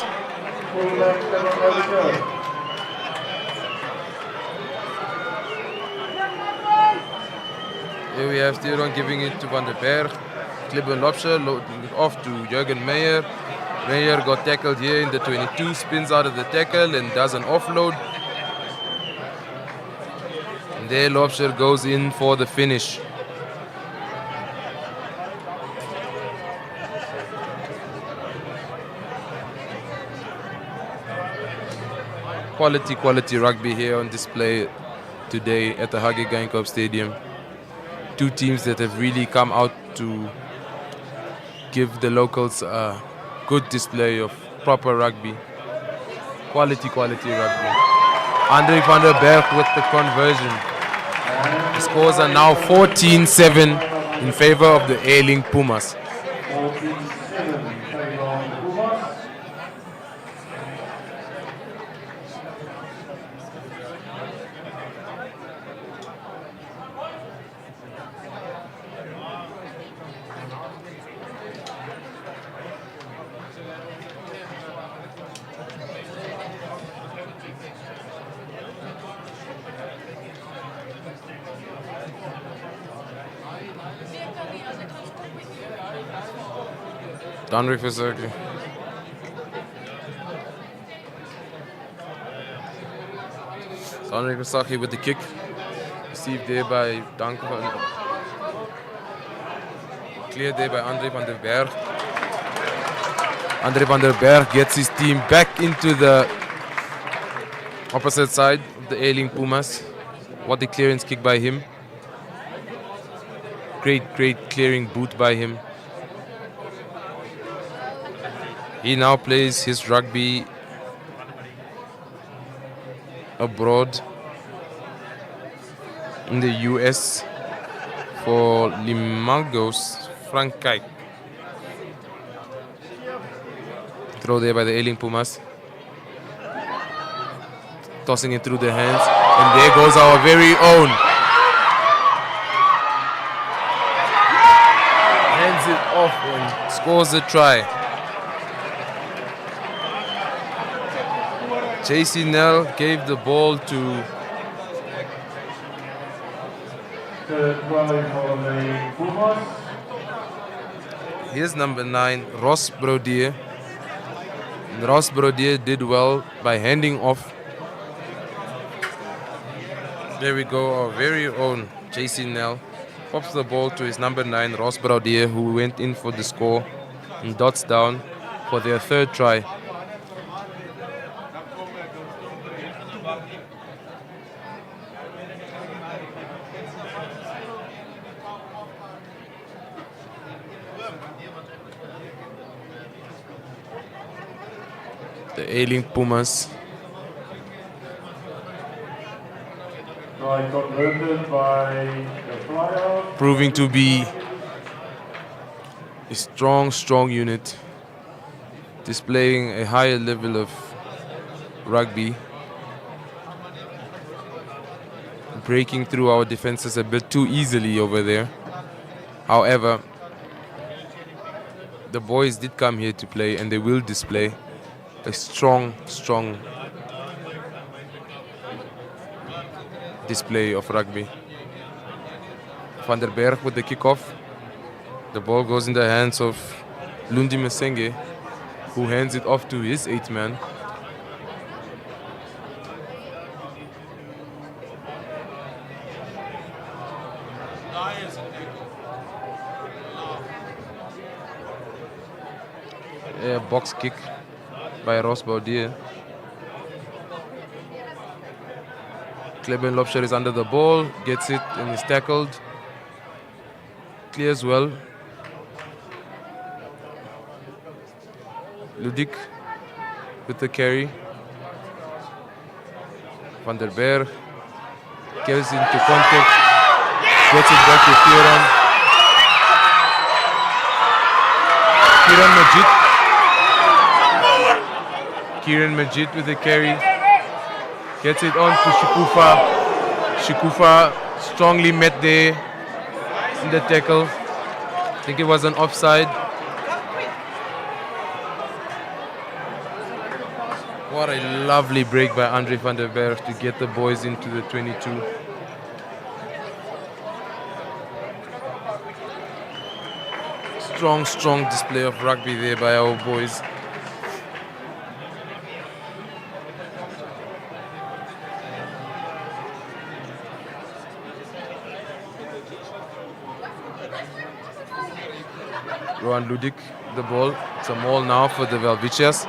Here we have Theron giving it to Van der Berg. Cleven Lobster loading it off to Jürgen Meyer. Meyer got tackled here in the 22, spins out of the tackle and does an offload. And there Lobster goes in for the finish. Quality rugby here on display today at the Hage Geingob Stadium. Two teams that have really come out to give the locals a good display of proper rugby. Quality rugby. Andre van der Berg with the conversion. The scores are now 14-7 in favor of the Airlink Pumas. Danrik Versöke. Danrik Versöke with the kick. Received there by Danko. Cleared there by Andre van der Berg. Andre van der Berg gets his team back into the opposite side of the Airlink Pumas. What a clearance kick by him. Great clearing boot by him. He now plays his rugby abroad in the US for Limagos, Frankrijk. Throw there by the Airlink Pumas. Tossing it through the hands. And there goes our very own. Hands it off and scores a try. JC Nell gave the ball to here's number 9, Ross Brodier. And Ross Brodier did well by handing off. There we go, our very own JC Nell pops the ball to his number 9, Ross Brodier, who went in for the score and dots down for their third try. The Airlink Pumas proving to be a strong unit, displaying a higher level of rugby, breaking through our defenses a bit too easily over there. However, the boys did come here to play and they will display. a strong display of rugby. Van der Berg with the kickoff. The ball goes in the hands of Lundi Mesenge, who hands it off to his 8th man. A box kick by Ross Baudier. Kleben Lobsher is under the ball, gets it and is tackled. Clears well. Ludik with the carry. Van der Berg gives into contact, gets it back to Kieran. Kieran Majid with the carry. Gets it on to Shikufa. Shikufa strongly met there in the tackle. I think it was an offside. What a lovely break by Andre van der Berg to get the boys into the 22. Strong display of rugby there by our boys. Rohan Ludik, the ball. It's a maul now for the Welwitschias.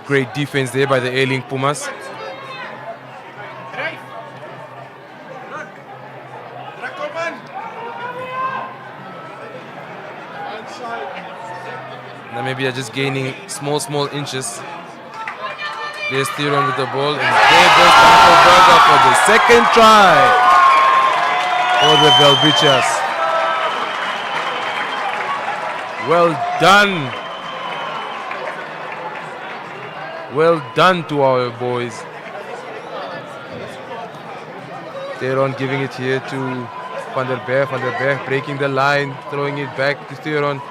Great defense there by the Airlink Pumas. Namibia just gaining small inches. There's Theron with the ball, and there goes Danko Berger for the second try for the Welwitschias. Well done. Well done to our boys. Theron giving it here to Van der Berg. Van der Berg breaking the line, throwing it back to Theron.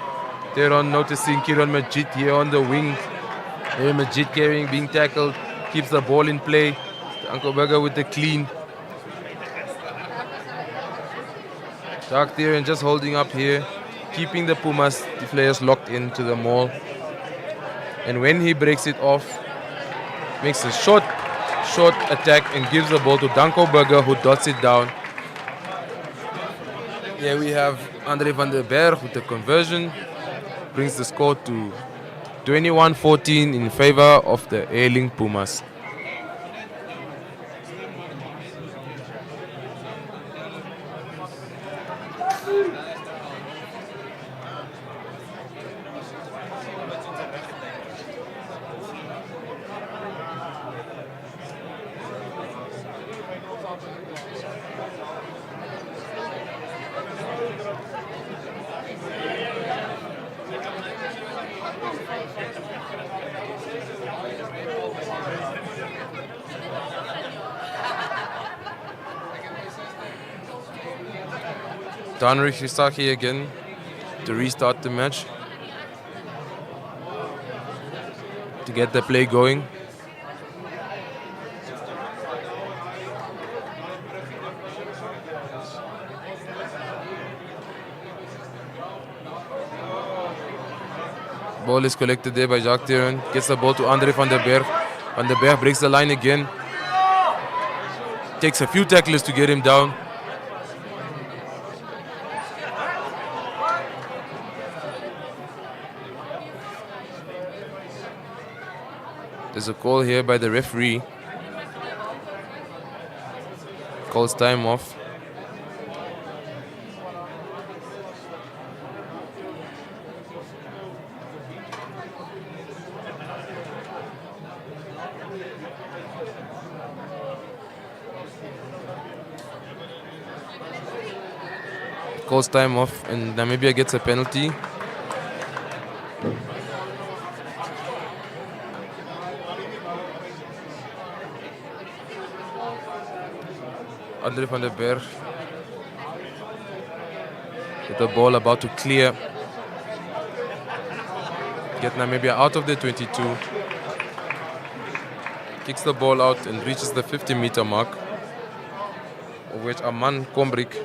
Theron noticing Kieran Majid here on the wing. Majid being tackled, keeps the ball in play. Danko Berger with the clean. Jacques Theron just holding up here, keeping the Pumas, the players locked into the maul. And when he breaks it off, makes a short attack and gives the ball to Danko Berger, who dots it down. Here we have Andre van der Berg with the conversion. Brings the score to 21-14 in favor of the Airlink Pumas. Danrich Hisaki again to restart the match, to get the play going. Ball is collected there by Jacques Theron, gets the ball to Andre van der Berg. Van der Berg breaks the line again, takes a few tacklers to get him down. There's a call here by the referee. Calls time off. Calls time off, and Namibia gets a penalty. Andre van der Berg with the ball about to clear. Get Namibia out of the 22. Kicks the ball out and reaches the 50-meter mark, of which Aman Kombrik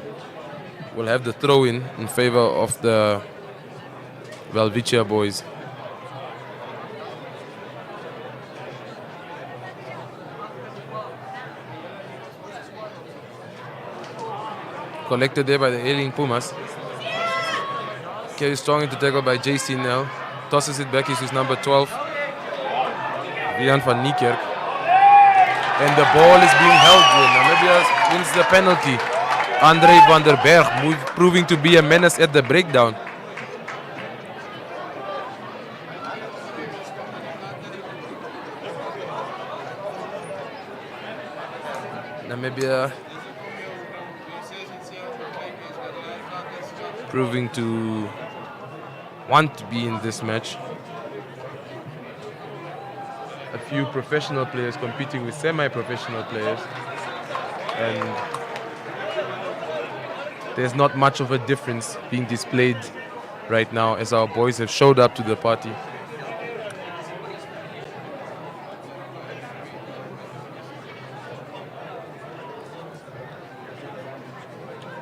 will have the throw-in favor of the Welwitschias boys. Collected there by the Airlink Pumas. Carries strong into tackle by JC Nel. Tosses it back, he's number 12. Rian van Niekerk. And the ball is being held with. Namibia wins the penalty. Andre van der Berg proving to be a menace at the breakdown. Namibia proving to want to be in this match. A few professional players competing with semi-professional players, and there's not much of a difference being displayed right now as our boys have showed up to the party.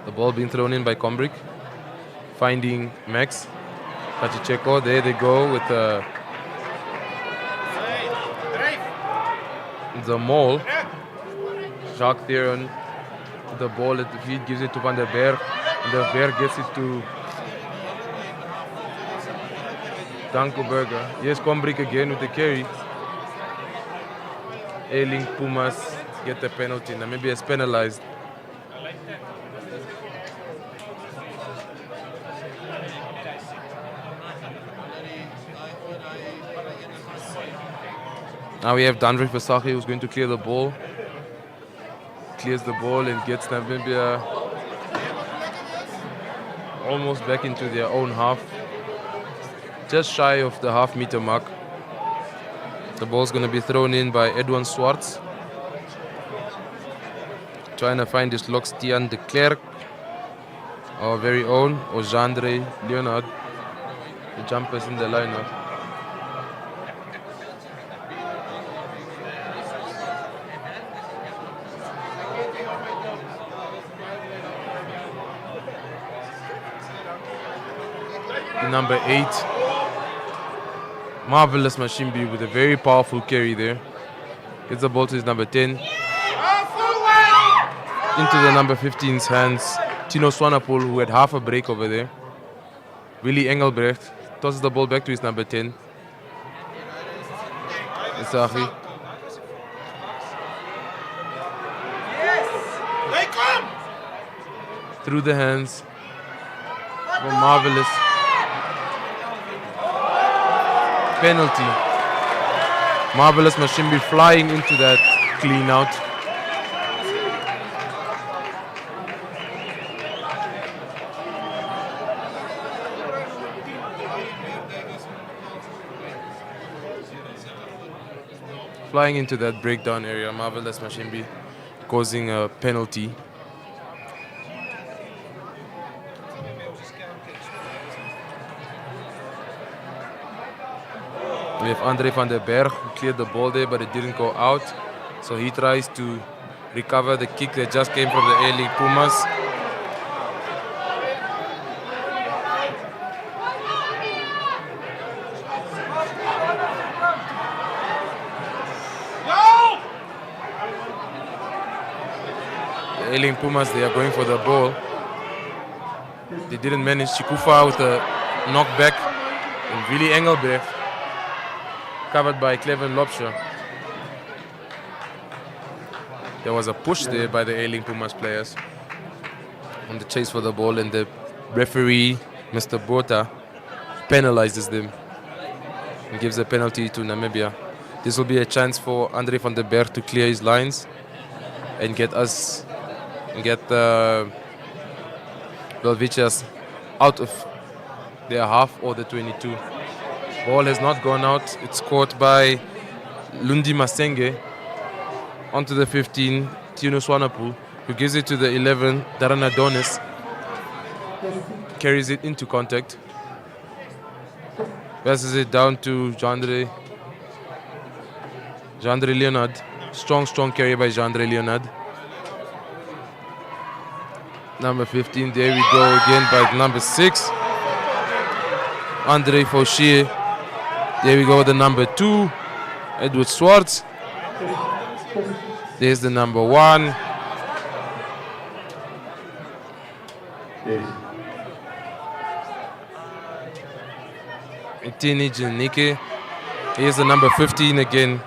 The ball being thrown in by Kombrik, finding Max Pachicheko. There they go with the maul. Jacques Theron to the ball at the feet, gives it to Van der Berg. Van der Berg gets it to Danko Berger. Yes, Kombrik again with the carry. Airlink Pumas get the penalty. Namibia is penalized. Now we have Dandre Versace who's going to clear the ball. Clears the ball and gets Namibia almost back into their own half. Just shy of the half-meter mark. The ball's going to be thrown in by Edwin Swartz. Trying to find his lock, Stian de Klerk, our very own, or Jandre Leonard, the jumpers in the lineup. Number 8, Marvelous Mashimbi with a very powerful carry there. Gets the ball to his number 10. Into the number 15's hands. Tino Swanepoel, who had half a break over there. Willy Engelbrecht tosses the ball back to his number 10. Isahi. Through the hands. Oh, Marvelous. Penalty. Marvelous Mashimbi flying into that clean out. Flying into that breakdown area, Marvelous Mashimbi causing a penalty. We have Andre van der Berg who cleared the ball there, but it didn't go out. So he tries to recover the kick that just came from the Airlink Pumas. The Airlink Pumas, they are going for the ball. They didn't manage. Chikufa with a knockback. And Willy Engelbrecht covered by Cleven Lobsher. There was a push there by the Airlink Pumas players on the chase for the ball, and the referee, Mr. Botha, penalizes them and gives a penalty to Namibia. This will be a chance for Andre van der Berg to clear his lines and get the Welwitschias out of their half or the 22. Ball has not gone out. It's caught by Lundi Masenge onto the 15, Tino Swanepoel, who gives it to the 11, Darren Adonis. Carries it into contact. Passes it down to Jandre Leonard. Strong carry by Jandre Leonard. Number 15, there we go again by number 6. Andre Fauchier. There we go with the number 2. Edward Swartz. There's the number 1. Tini Janike. Here's the number 15 again.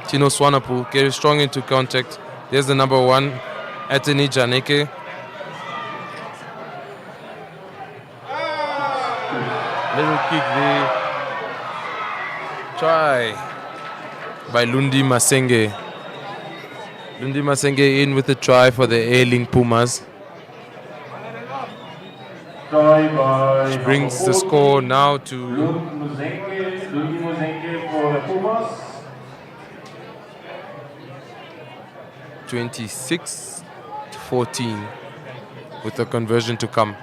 Tino Swanapu carries strong into contact. There's the number 1. Atini Janike. Little kick there. Try by Lundi Masenge. Lundi Masenge in with the try for the Airlink Pumas. Which brings the score now to 26-14 with the conversion to come.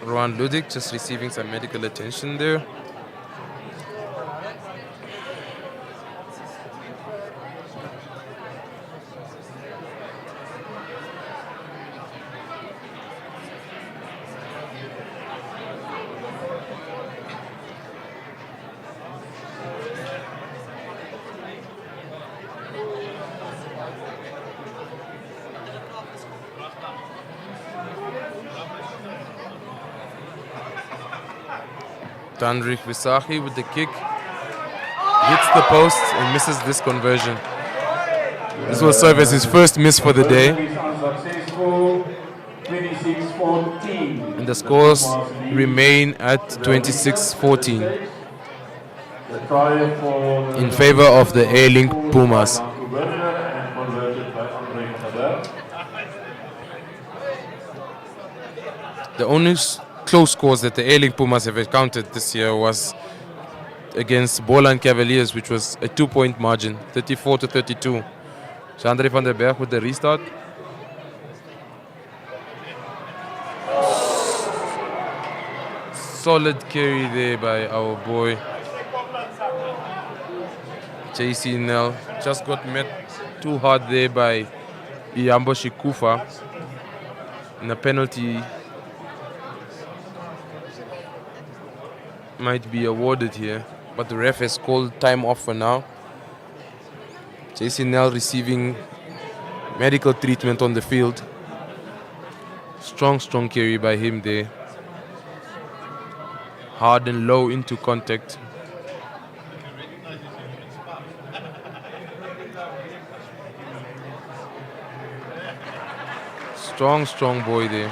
Rowan Ludik just receiving some medical attention there. Tandrik Visahi with the kick, hits the post and misses this conversion. This will serve as his first miss for the day. And the scores remain at 26-14 in favor of the Airlink Pumas. The only close scores that the Airlink Pumas have encountered this year was against Boland Cavaliers, which was a 2-point margin, 34-32. Jandre van der Berg with the restart. Solid carry there by our boy JC Nell. Just got met too hard there by Iyambo Shikufa. And a penalty might be awarded here, but the ref has called time off for now. JC Nell receiving medical treatment on the field. Strong carry by him there. Hard and low into contact. Strong boy there.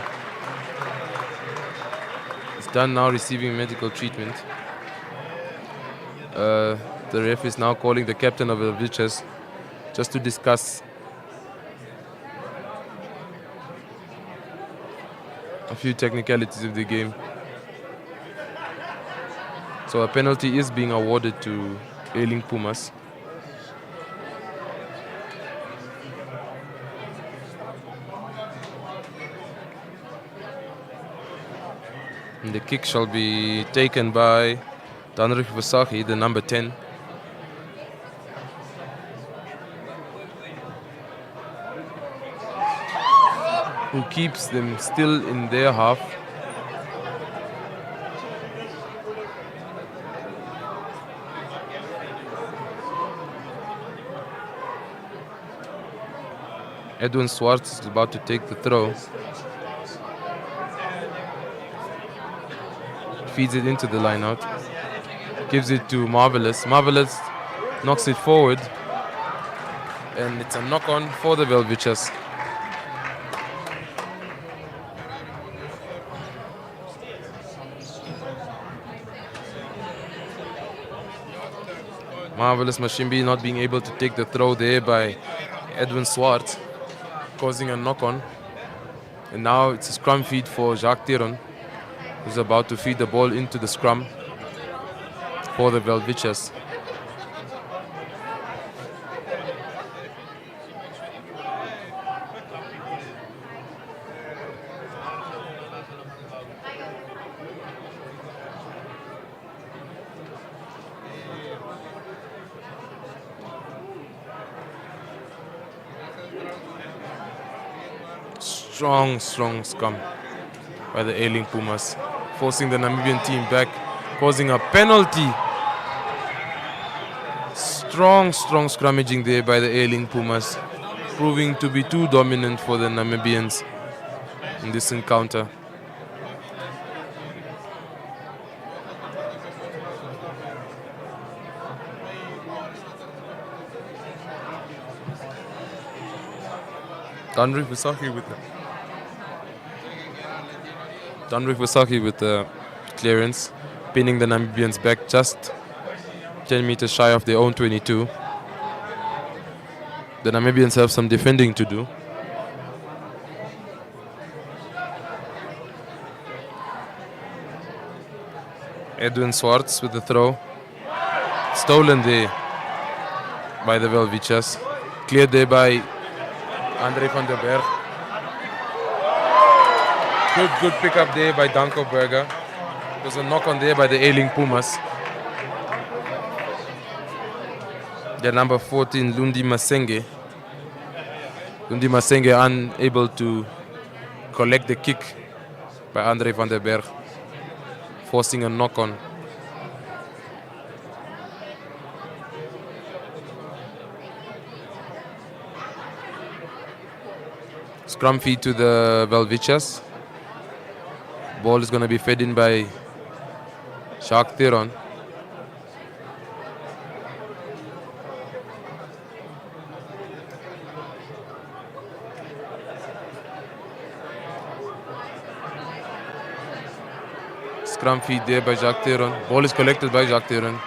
He's done now receiving medical treatment. The ref is now calling the captain of Welwitschias just to discuss a few technicalities of the game. So a penalty is being awarded to Airlink Pumas. And the kick shall be taken by Danrik Vasahi, the number 10. Who keeps them still in their half. Edwin Swartz is about to take the throw. Feeds it into the lineout. Gives it to Marvelous. Marvelous knocks it forward. And it's a knock-on for the Welwitschias. Marvelous Mashimbi not being able to take the throw there by Edwin Swartz, causing a knock-on. And now it's a scrum feed for Jacques Tiron, who's about to feed the ball into the scrum for the Welwitschias. Strong scrum by the Airlink Pumas, forcing the Namibian team back, causing a penalty. Strong scrummaging there by the Airlink Pumas, proving to be too dominant for the Namibians in this encounter. Danrif Visaki with the clearance, pinning the Namibians back just 10 meters shy of their own 22. The Namibians have some defending to do. Edwin Swartz with the throw. Stolen there by the Welwitschias. Cleared there by Andre van der Berg. Good pick up there by Danko Berger. There's a knock on there by the Airlink Pumas. The number 14, Lundi Masenge. Lundi Masenge unable to collect the kick by Andre van der Berg, forcing a knock on. Scrum feed to the Welwitschias. Ball is going to be fed in by Jacques Theron. Scrum feed there by Jacques Theron. Ball is collected by Jacques Theron.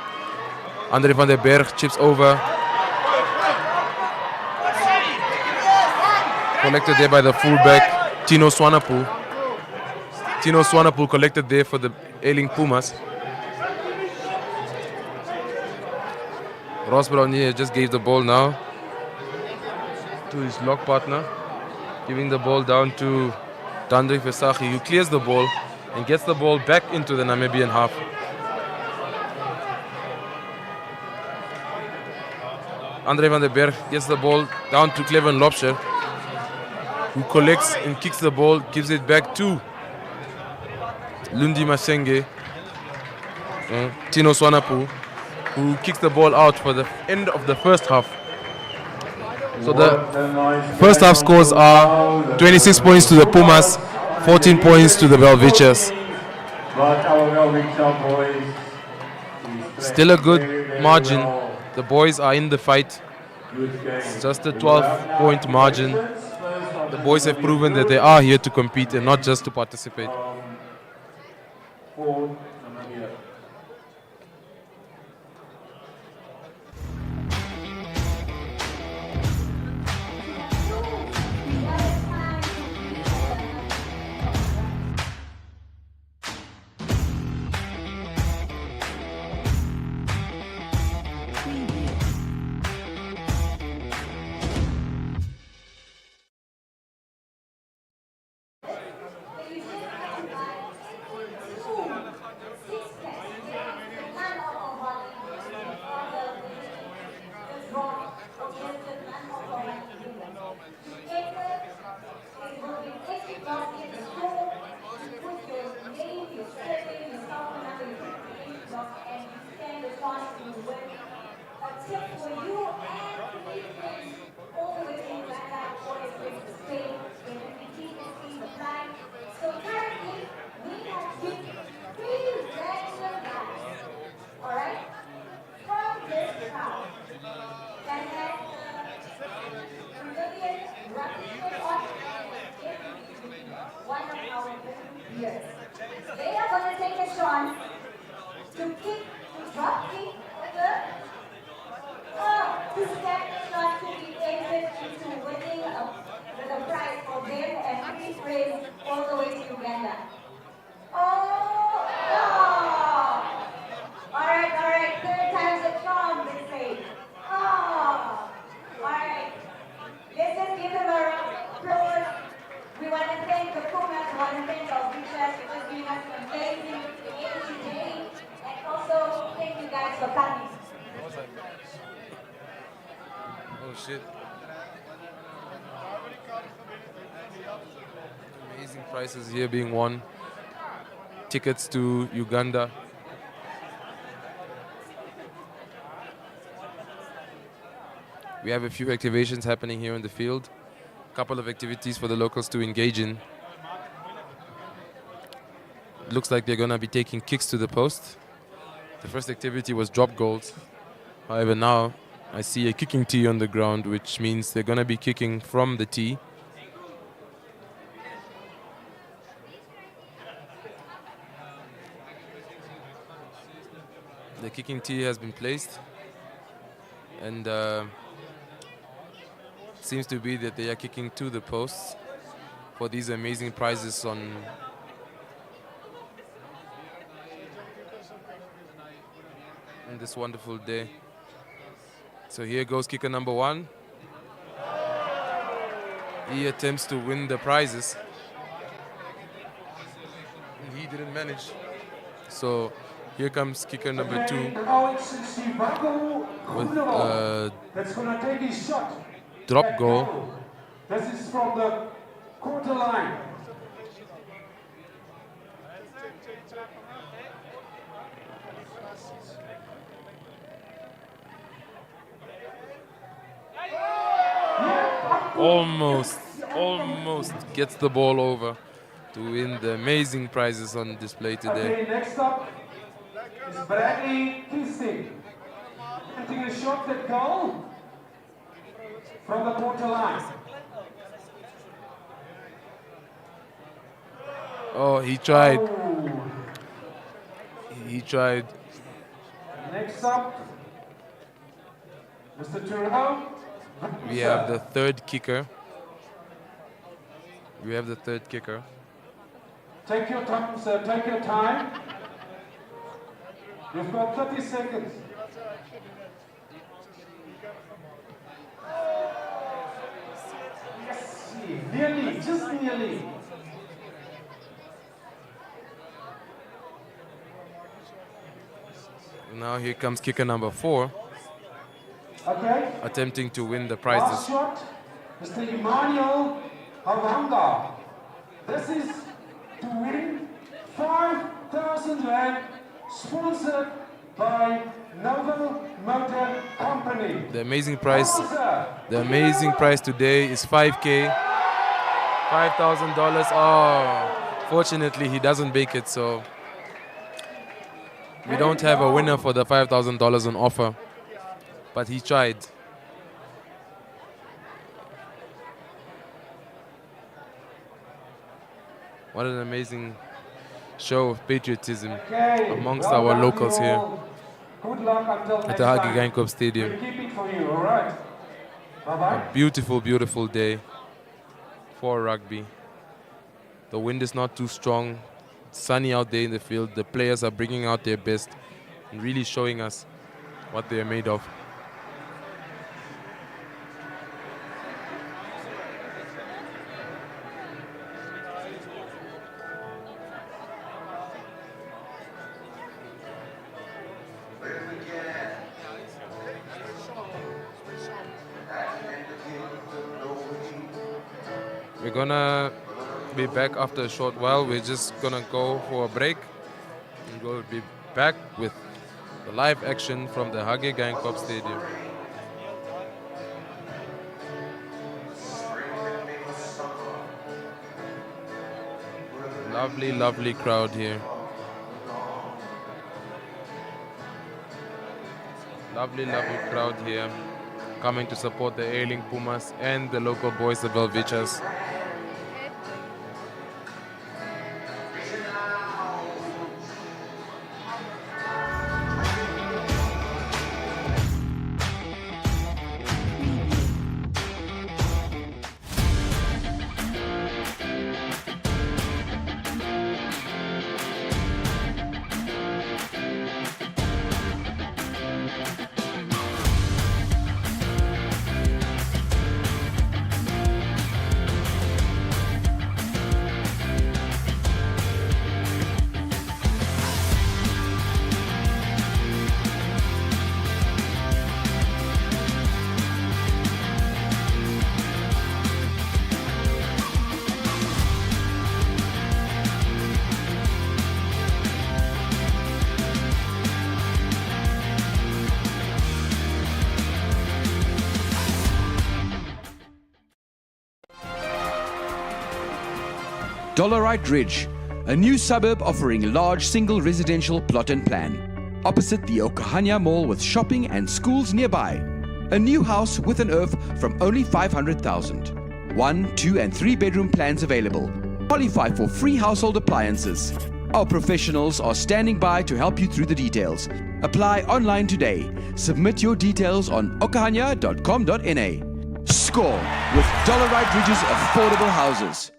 Andre van der Berg chips over. Collected there by the fullback, Tino Swanepoel. Tino Swanepoel collected there for the Airlink Pumas. Ross Brownier just gave the ball now to his lock partner, giving the ball down to Dandri Vesachi, who clears the ball and gets the ball back into the Namibian half. Andre van der Berg gets the ball down to Cleven Lobsher, who collects and kicks the ball, gives it back to Lundi Masenge, Tino Swanepoel, who kicks the ball out for the end of the first half. So the first half scores are 26 points to the Pumas, 14 points to the Welwitschias. Still a good margin. The boys are in the fight. It's just a 12-point margin. The boys have proven that they are here to compete and not just to participate. prizes here being won. Tickets to Uganda. We have a few activations happening here in the field. A couple of activities for the locals to engage in. It looks like they're going to be taking kicks to the post. The first activity was drop goals. However, now I see a kicking tee on the ground, which means they're going to be kicking from the tee. The kicking tee has been placed, and seems to be that they are kicking to the posts for these amazing prizes on this wonderful day. So here goes kicker number 1. He attempts to win the prizes. And he didn't manage. So here comes kicker number 2 with a drop goal. This is from the quarter line. Almost gets the ball over to win the amazing prizes on display today. Okay, next up is Bradley Keesting. Attempting a shot at goal from the quarter line. Oh, he tried. He tried. Next up, Mr. Turbo. We have the third kicker. Take your time, sir. Take your time. You've got 30 seconds. Yes, nearly, just nearly. Now here comes kicker number 4. Okay. Attempting to win the Last prizes. shot, Mr. Emmanuel Havanga. This is to win 5,000 Rand, sponsored by Novel Motor Company. The amazing prize today is 5K, $5,000. Oh, fortunately he doesn't make it, so we don't have a winner for the $5,000 on offer, but he tried. What an amazing show of patriotism amongst our locals here at the Hage Geingob Stadium. A beautiful, beautiful day for rugby. The wind is not too strong. It's sunny out there in the field. The players are bringing out their best and really showing us what they are made of. We're gonna be back after a short while. We're just gonna go for a break and we'll be back with the live action from the Hage Geingob Stadium. Lovely, lovely crowd here. Lovely, lovely crowd here coming to support the Airlink Pumas and the local boys, the Welwitschias. Dollarite Ridge, a new suburb offering large single residential plot and plan. Opposite the Okahanya Mall with shopping and schools nearby. A new house with an earth from only 500,000. 1, 2 and 3 bedroom plans available. Qualify for free household appliances. Our professionals are standing by to help you through the details. Apply online today. Submit your details on okahanya.com.na. Score with Dollarite Ridge's affordable houses.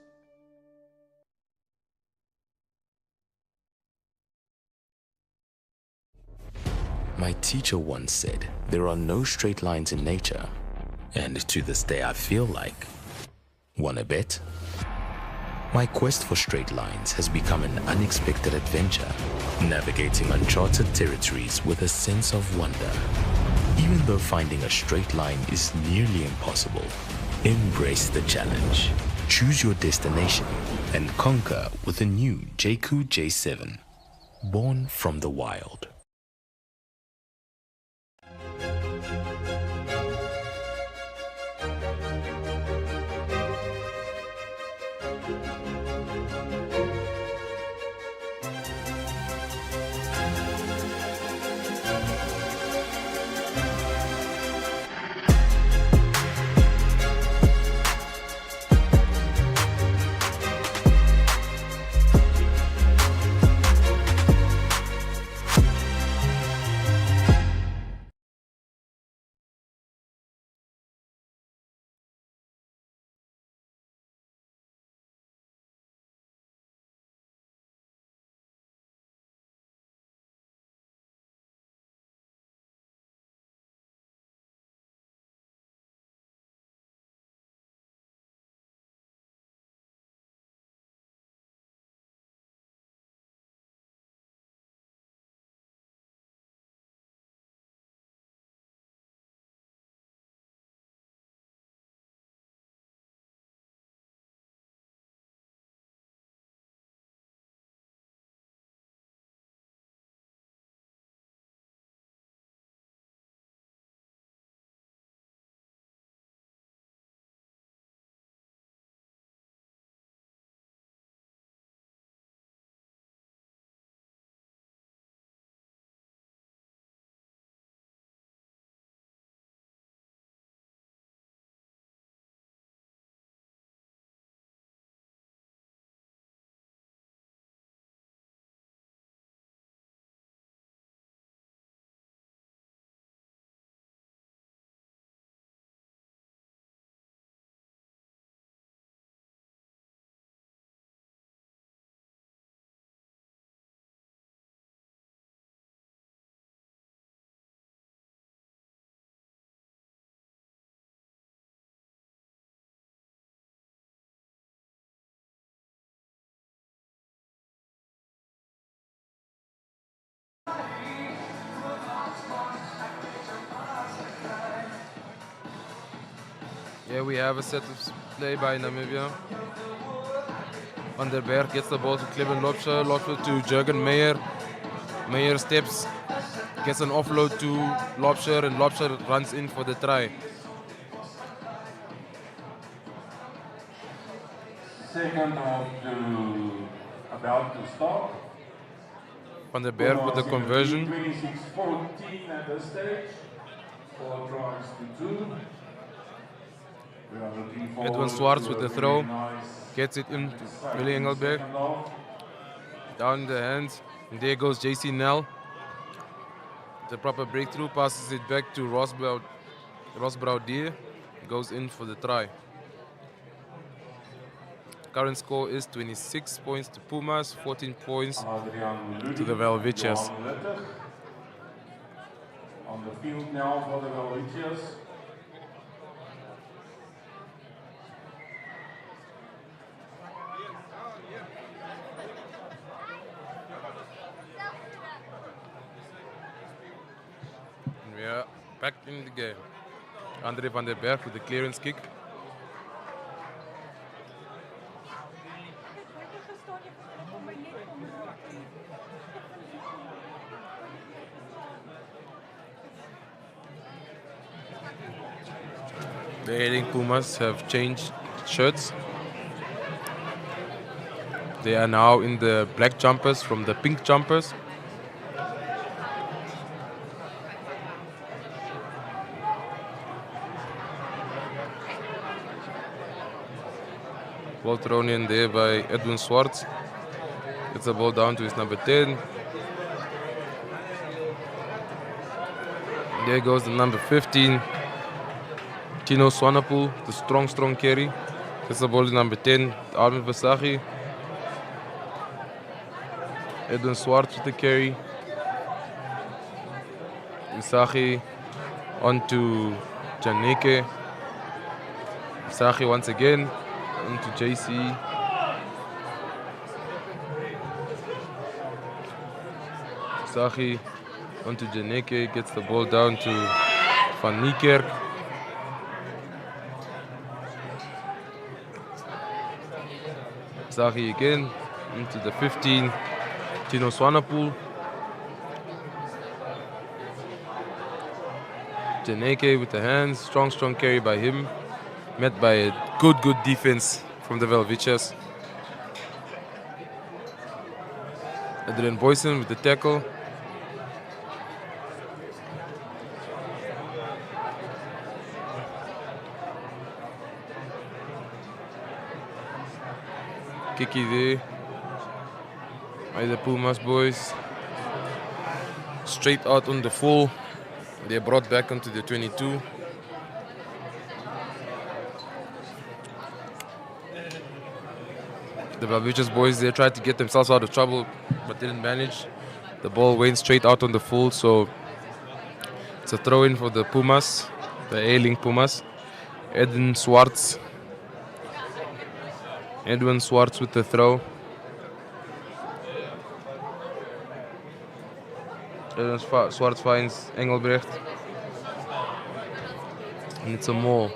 My teacher once said, there are no straight lines in nature. And to this day I feel like, wanna bet? My quest for straight lines has become an unexpected adventure, navigating uncharted territories with a sense of wonder. Even though finding a straight line is nearly impossible, embrace the challenge. Choose your destination and conquer with a new JQ J7, born from the wild. Here we have a set of play by Namibia. Van der Berg gets the ball to Clevin Lopscher. Lopscher to Jürgen Meyer. Meyer steps, gets an offload to Lopscher, and Lopscher runs in for the try. Second half about to start. Van der Berg with the conversion. 26-14 at this stage. 4 tries to 2. We are looking forward Edwin Swartz with the throw. nice Gets it in Willie Engelberg. Down the hands. And there goes JC Nell. The proper breakthrough, passes it back to Ross Braudier. Goes in for the try. Current score is 26 points to Pumas, 14 points to the Welwitschias. On the field now for the Welwitschias. We are back in the game. Andre van der Berg with the clearance kick. The Airlink Pumas have changed shirts. They are now in the black jumpers from the pink jumpers. Ball thrown in there by Edwin Swartz. Gets the ball down to his number 10. There goes the number 15. Tino Swanepoel, the strong carry. Gets the ball to number 10, Armin Versace. Edwin Swartz with the carry. Versace onto Janeke. Versace once again onto JC. Versace onto Janeke, gets the ball down to Van Niekerk. Versace again into the 15, Tino Swanepoel. Janeke with the hands, strong carry by him, met by a good defense from the Welwitschias. Adrian Boysen with the tackle. Kicky there by the Pumas boys. Straight out on the full. They're brought back onto the 22. The Welwitschias boys, they tried to get themselves out of trouble but didn't manage. The ball went straight out on the full, so it's a throw in for the Pumas, the Airlink Pumas. Edwin Swartz with the throw. Edwin Swartz finds Engelbrecht. And it's a maul.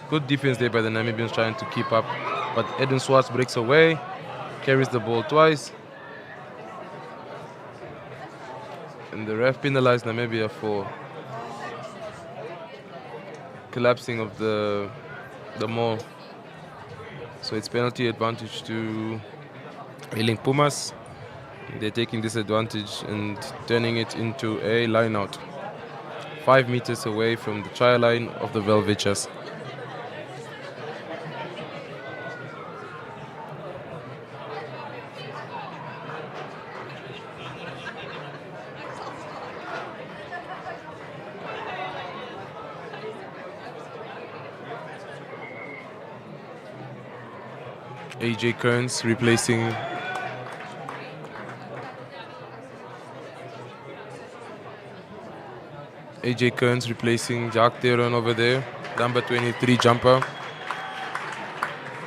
Good defense there by the Namibians trying to keep up. But Edwin Swartz breaks away, carries the ball twice. And the ref penalized Namibia for collapsing of the maul. So it's penalty advantage to Airlink Pumas. They're taking this advantage and turning it into a line out. 5 meters away from the try line of the Welwitschias. AJ Kearns replacing Jacques Theron over there, number 23 jumper,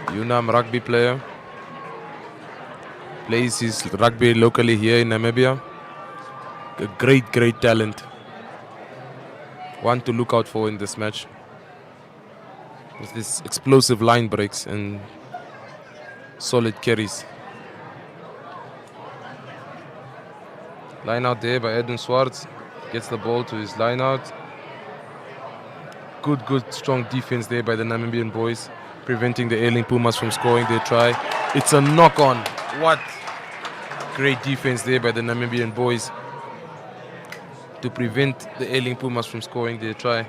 UNAM rugby player, plays his rugby locally here in Namibia. A great talent, one to look out for in this match with this explosive line breaks and solid carries. Line out there by Edwin Swartz. Gets the ball to his line out. Good strong defense there by the Namibian boys, preventing the Airlink Pumas from scoring their try. It's a knock on. What great defense there by the Namibian boys to prevent the Airlink Pumas from scoring their try.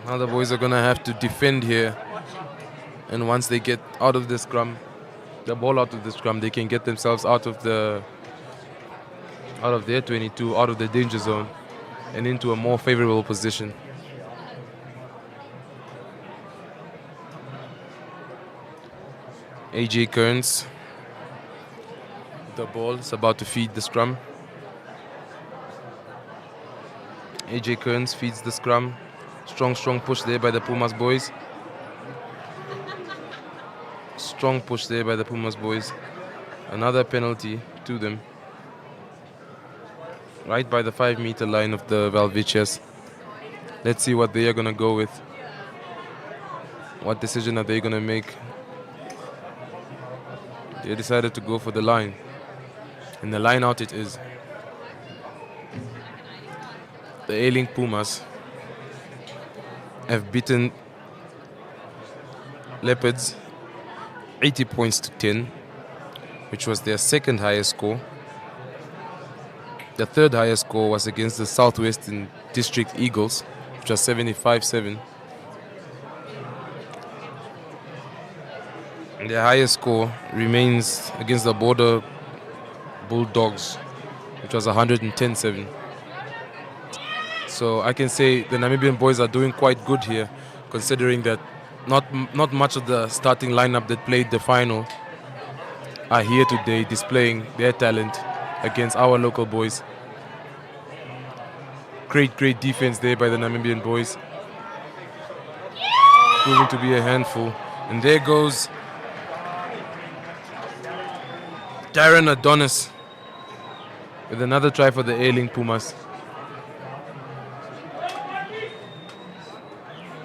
Now the boys are going to have to defend here. And once they get out of the scrum, the ball out of the scrum, they can get themselves out of their 22, out of the danger zone, and into a more favorable position. AJ Kearns, the ball is about to feed the scrum. AJ Kearns feeds the scrum. Strong push there by the Pumas boys. Strong push there by the Pumas boys. Another penalty to them. Right by the 5 meter line of the Welwitschias. Let's see what they are going to go with. What decision are they going to make? They decided to go for the line. In the line out it is. The Airlink Pumas have beaten Leopards 80 points to 10, which was their second highest score. The third highest score was against the Southwestern District Eagles, which was 75-7. And their highest score remains against the Border Bulldogs, which was 110-7. So I can say the Namibian boys are doing quite good here, considering that not much of the starting lineup that played the final are here today displaying their talent against our local boys. Great defense there by the Namibian boys. Proving to be a handful. And there goes Darren Adonis with another try for the Airlink Pumas.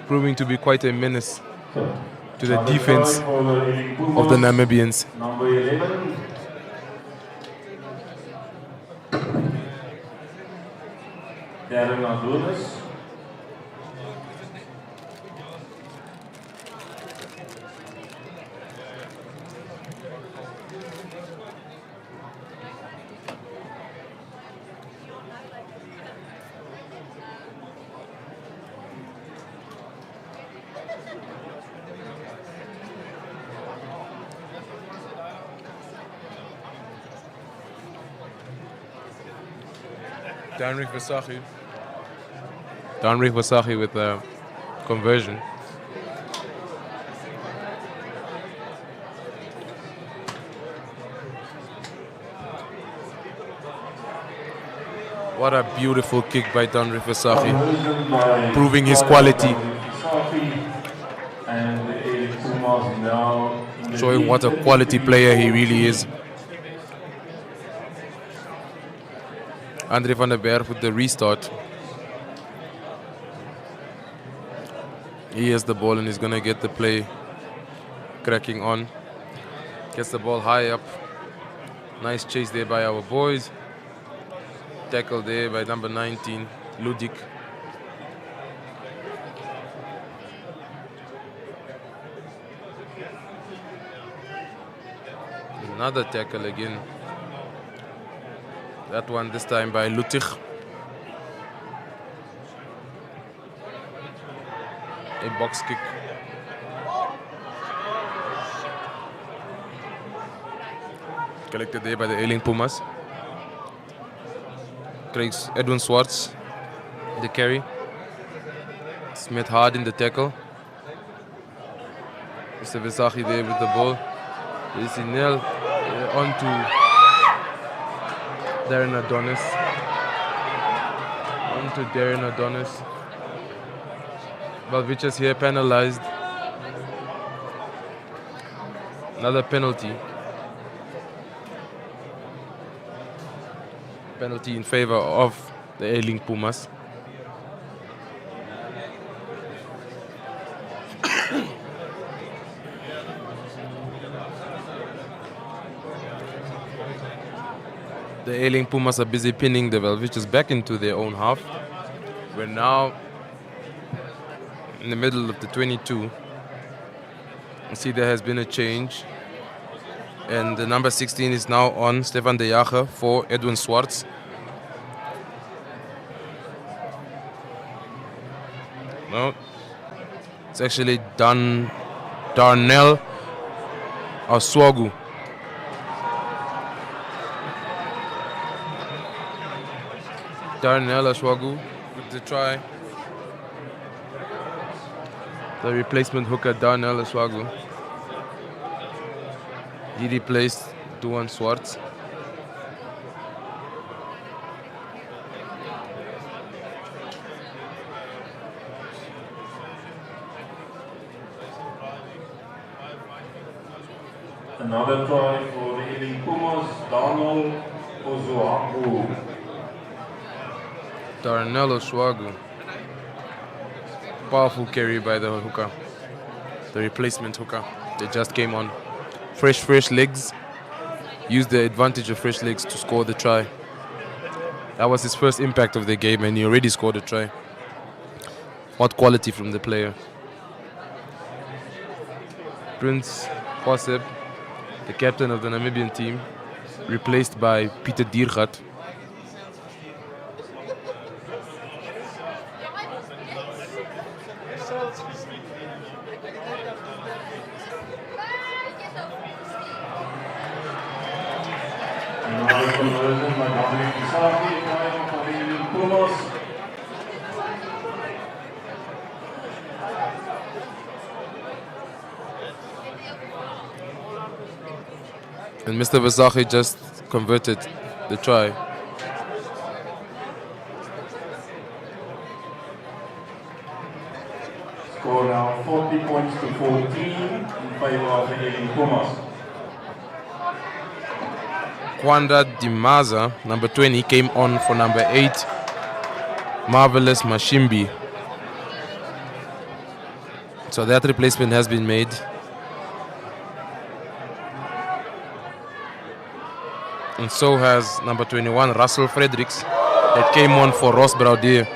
Proving to be quite a menace to the defense of the Namibians. Number 11. Darren Adonis. Danrik Vasachi with a conversion. What a beautiful kick by Danrik Vasachi, proving his quality, showing what a quality player he really is. Andre van der Berg with the restart. He has the ball and he's going to get the play cracking on. Gets the ball high up. Nice chase there by our boys. Tackle there by number 19, Ludik. Another tackle again. That one this time by Lutich. A box kick. Collected there by the Airlink Pumas. Craig's Edwin Swartz, the carry. Smith hard in the tackle. Mr. Vasachi there with the ball. There's Nel on to Darren Adonis. On to Darren Adonis. Welwitschias here penalized. Another penalty. Penalty in favor of the Airlink Pumas. The Airlink Pumas are busy pinning the Welwitschias back into their own half. We're now in the middle of the 22. You see there has been a change. And the number 16 is now on, Stefan de Jager for Edwin Swartz. No, it's actually Darnell Aswagu. Darnell Aswagu with the try. The replacement hooker Darnell Aswagu. He replaced Duan Swartz. Another try for the Airlink Pumas, Darnell Aswagu. Darnell Aswagu. Powerful carry by the hooker. The replacement hooker. They just came on. Fresh legs. used the advantage of fresh legs to score the try. That was his first impact of the game, and he already scored a try. What quality from the player. Prince Kwaseb, the captain of the Namibian team, replaced by Pieter Diergat. Another conversion by Pumas. And Mr. Visagie just converted the try. Score now 40 points to 14 in favor of the Airlink Pumas. Kwanda Dimaza, number 20, came on for number 8, Marvelous Mashimbi. So that replacement has been made. And so has number 21, Russell Fredericks, that came on for Ross Braudier.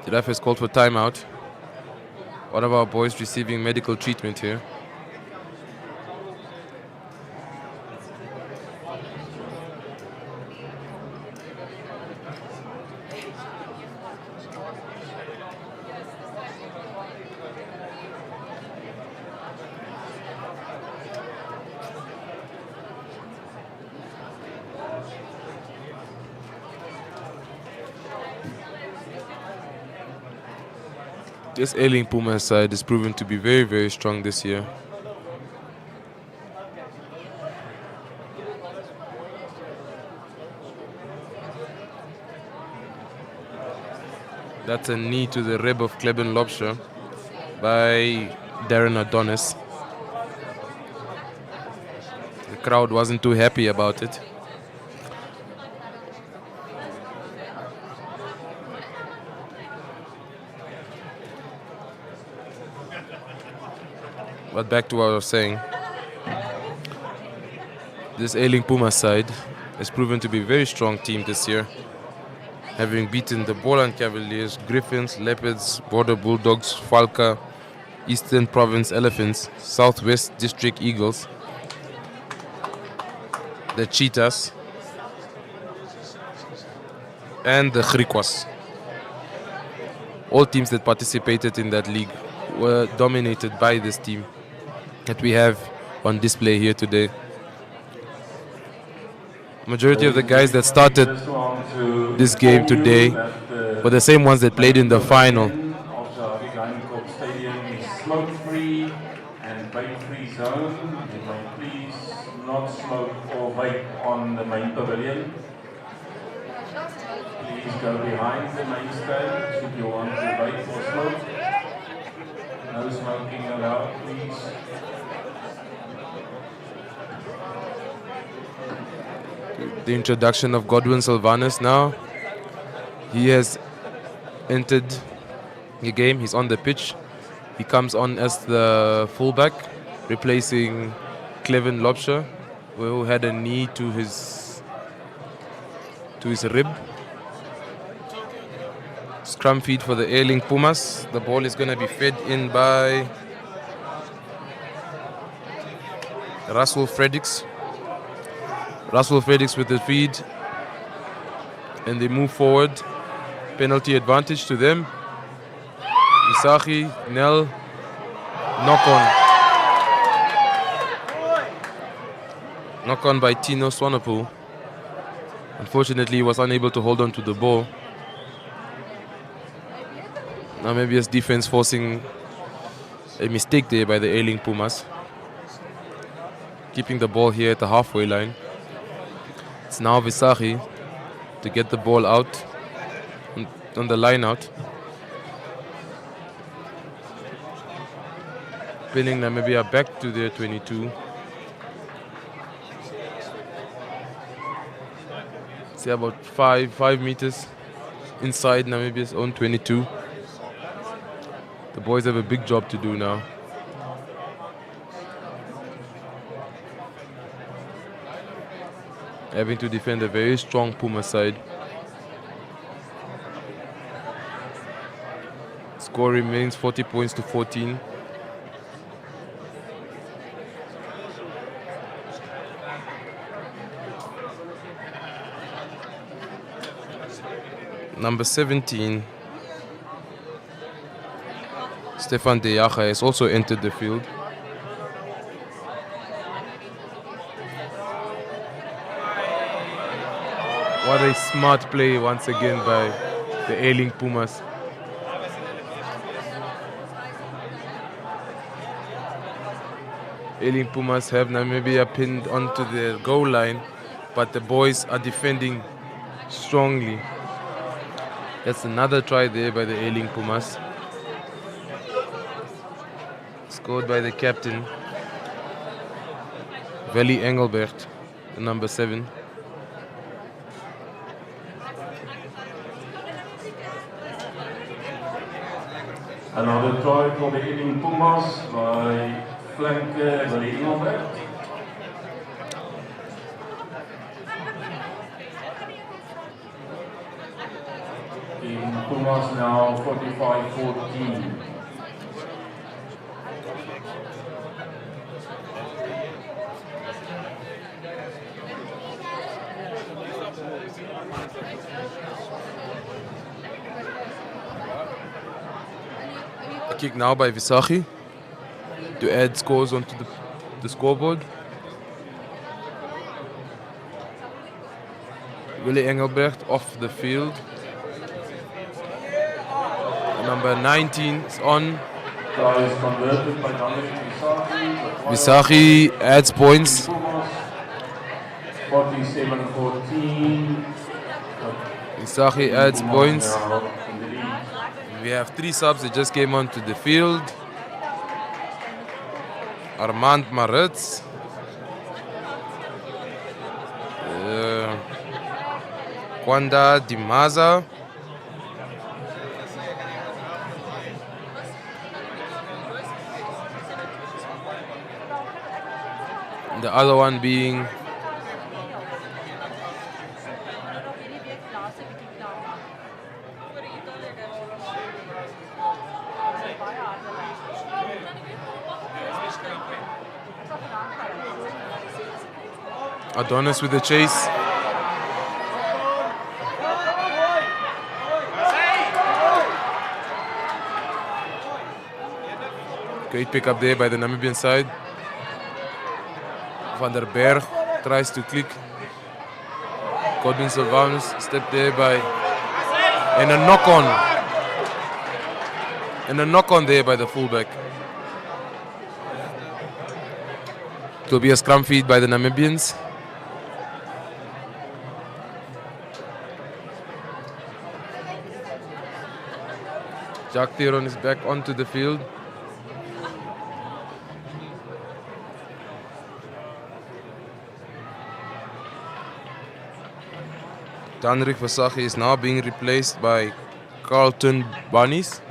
The ref has called for timeout. One of our boys receiving medical treatment here. This Airlink Pumas side is proven to be very, very strong this year. That's a knee to the rib of Kleben Lobsher by Darren Adonis. The crowd wasn't too happy about it. But back to what I was saying. This Airlink Pumas side has proven to be a very strong team this year, having beaten the Boland Cavaliers, Griffins, Leopards, Border Bulldogs, Falca, Eastern Province Elephants, Southwest District Eagles, the Cheetahs, and the Griquas. All teams that participated in that league were dominated by this team that we have on display here today. Majority of the guys that started this game today were the same ones that played in the final. Smoke-free and vape-free zone. You may please not smoke or vape on the main pavilion. Please go behind the main stage if you want to vape or smoke. No smoking allowed, please. The introduction of Godwin Sylvanus now. He has entered the game. He's on the pitch. He comes on as the fullback, replacing Clevin Lobsher, who had a knee to his rib. Scrum feed for the Airlink Pumas. The ball is going to be fed in by Russell Fredericks. Russell Fredericks with the feed, and they move forward. Penalty advantage to them. Isagi, Nel, knock on. Knock on by Tino Swanepoel. Unfortunately, he was unable to hold on to the ball. Now maybe his defense forcing a mistake there by the Airlink Pumas. Keeping the ball here at the halfway line. It's now Visagie to get the ball out on the line out. Pinning Namibia back to their 22. say about 5 meters inside Namibia's own 22. The boys have a big job to do now. Having to defend a very strong Puma side. Score remains 40 points to 14. Number 17, Stefan De Jager, has also entered the field. What a smart play once again by the Airlink Pumas. Airlink Pumas have Namibia pinned onto the goal line, but the boys are defending strongly. That's another try there by the Airlink Pumas. Scored by the captain, Veli Engelbert, number 7. Another try for the Airlink Pumas by flanker Veli Engelbert. Pumas now 45-14. A kick now by Visagie to add scores onto the scoreboard. Willy Engelbrecht off the field. Number 19 is on. Visagie adds points. 47-14. Visagie adds points. We have 3 subs that just came onto the field. Armand Maritz. Kwanda Dimaza. The other one being Adonis with the chase. Great pickup there by the Namibian side. Van der Berg tries to click. Godwin Sylvanus step there by, and a knock on. And a knock on there by the fullback. It will be a scrum feed by the Namibians. Jacques Theron is back onto the field. Danrik Visagie is now being replaced by Carlton Bunnies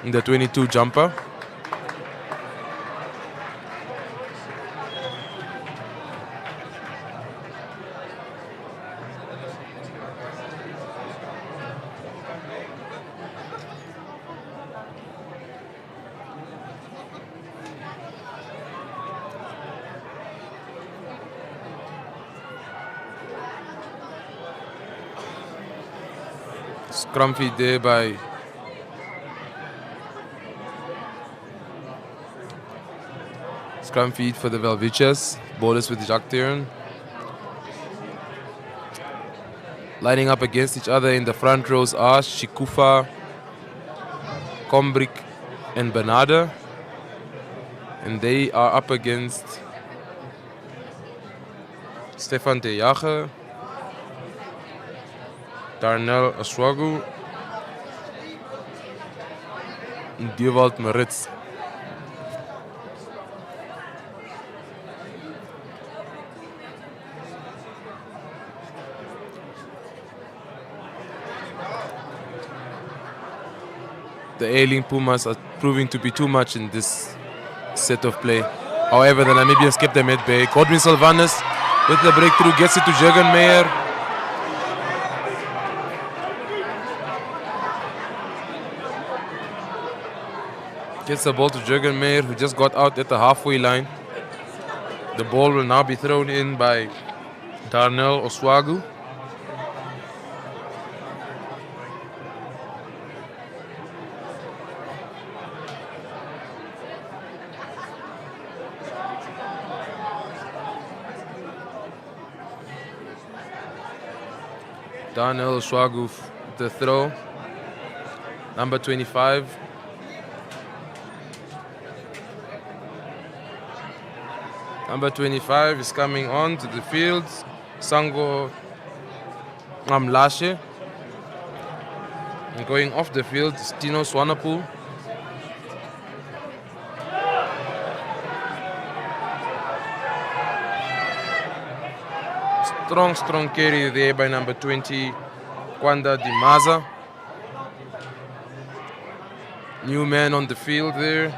in the 22 jumper. Scrum feed there by scrum feed for the Welwitschias. Ballers with Jacques Theron. Lining up against each other in the front rows are Shikufa, Kombrick and Bernarda. And they are up against Stefan De Jager, Darnell Aswagu, and Dewald Maritz. the Airlink Pumas are proving to be too much in this set of play. However, the Namibians kept them at bay. Godwin Sylvanus with the breakthrough gets it to Jürgen Meyer. Gets the ball to Jürgen Meyer, who just got out at the halfway line. The ball will now be thrown in by Darnell Oswagu. Darnell Oswagu, the throw. Number 25. Number 25 is coming on to the field. Sango Amlashe. And going off the field is Tino Swanepoel. Strong carry there by number 20, Kwanda Dimaza. New man on the field there.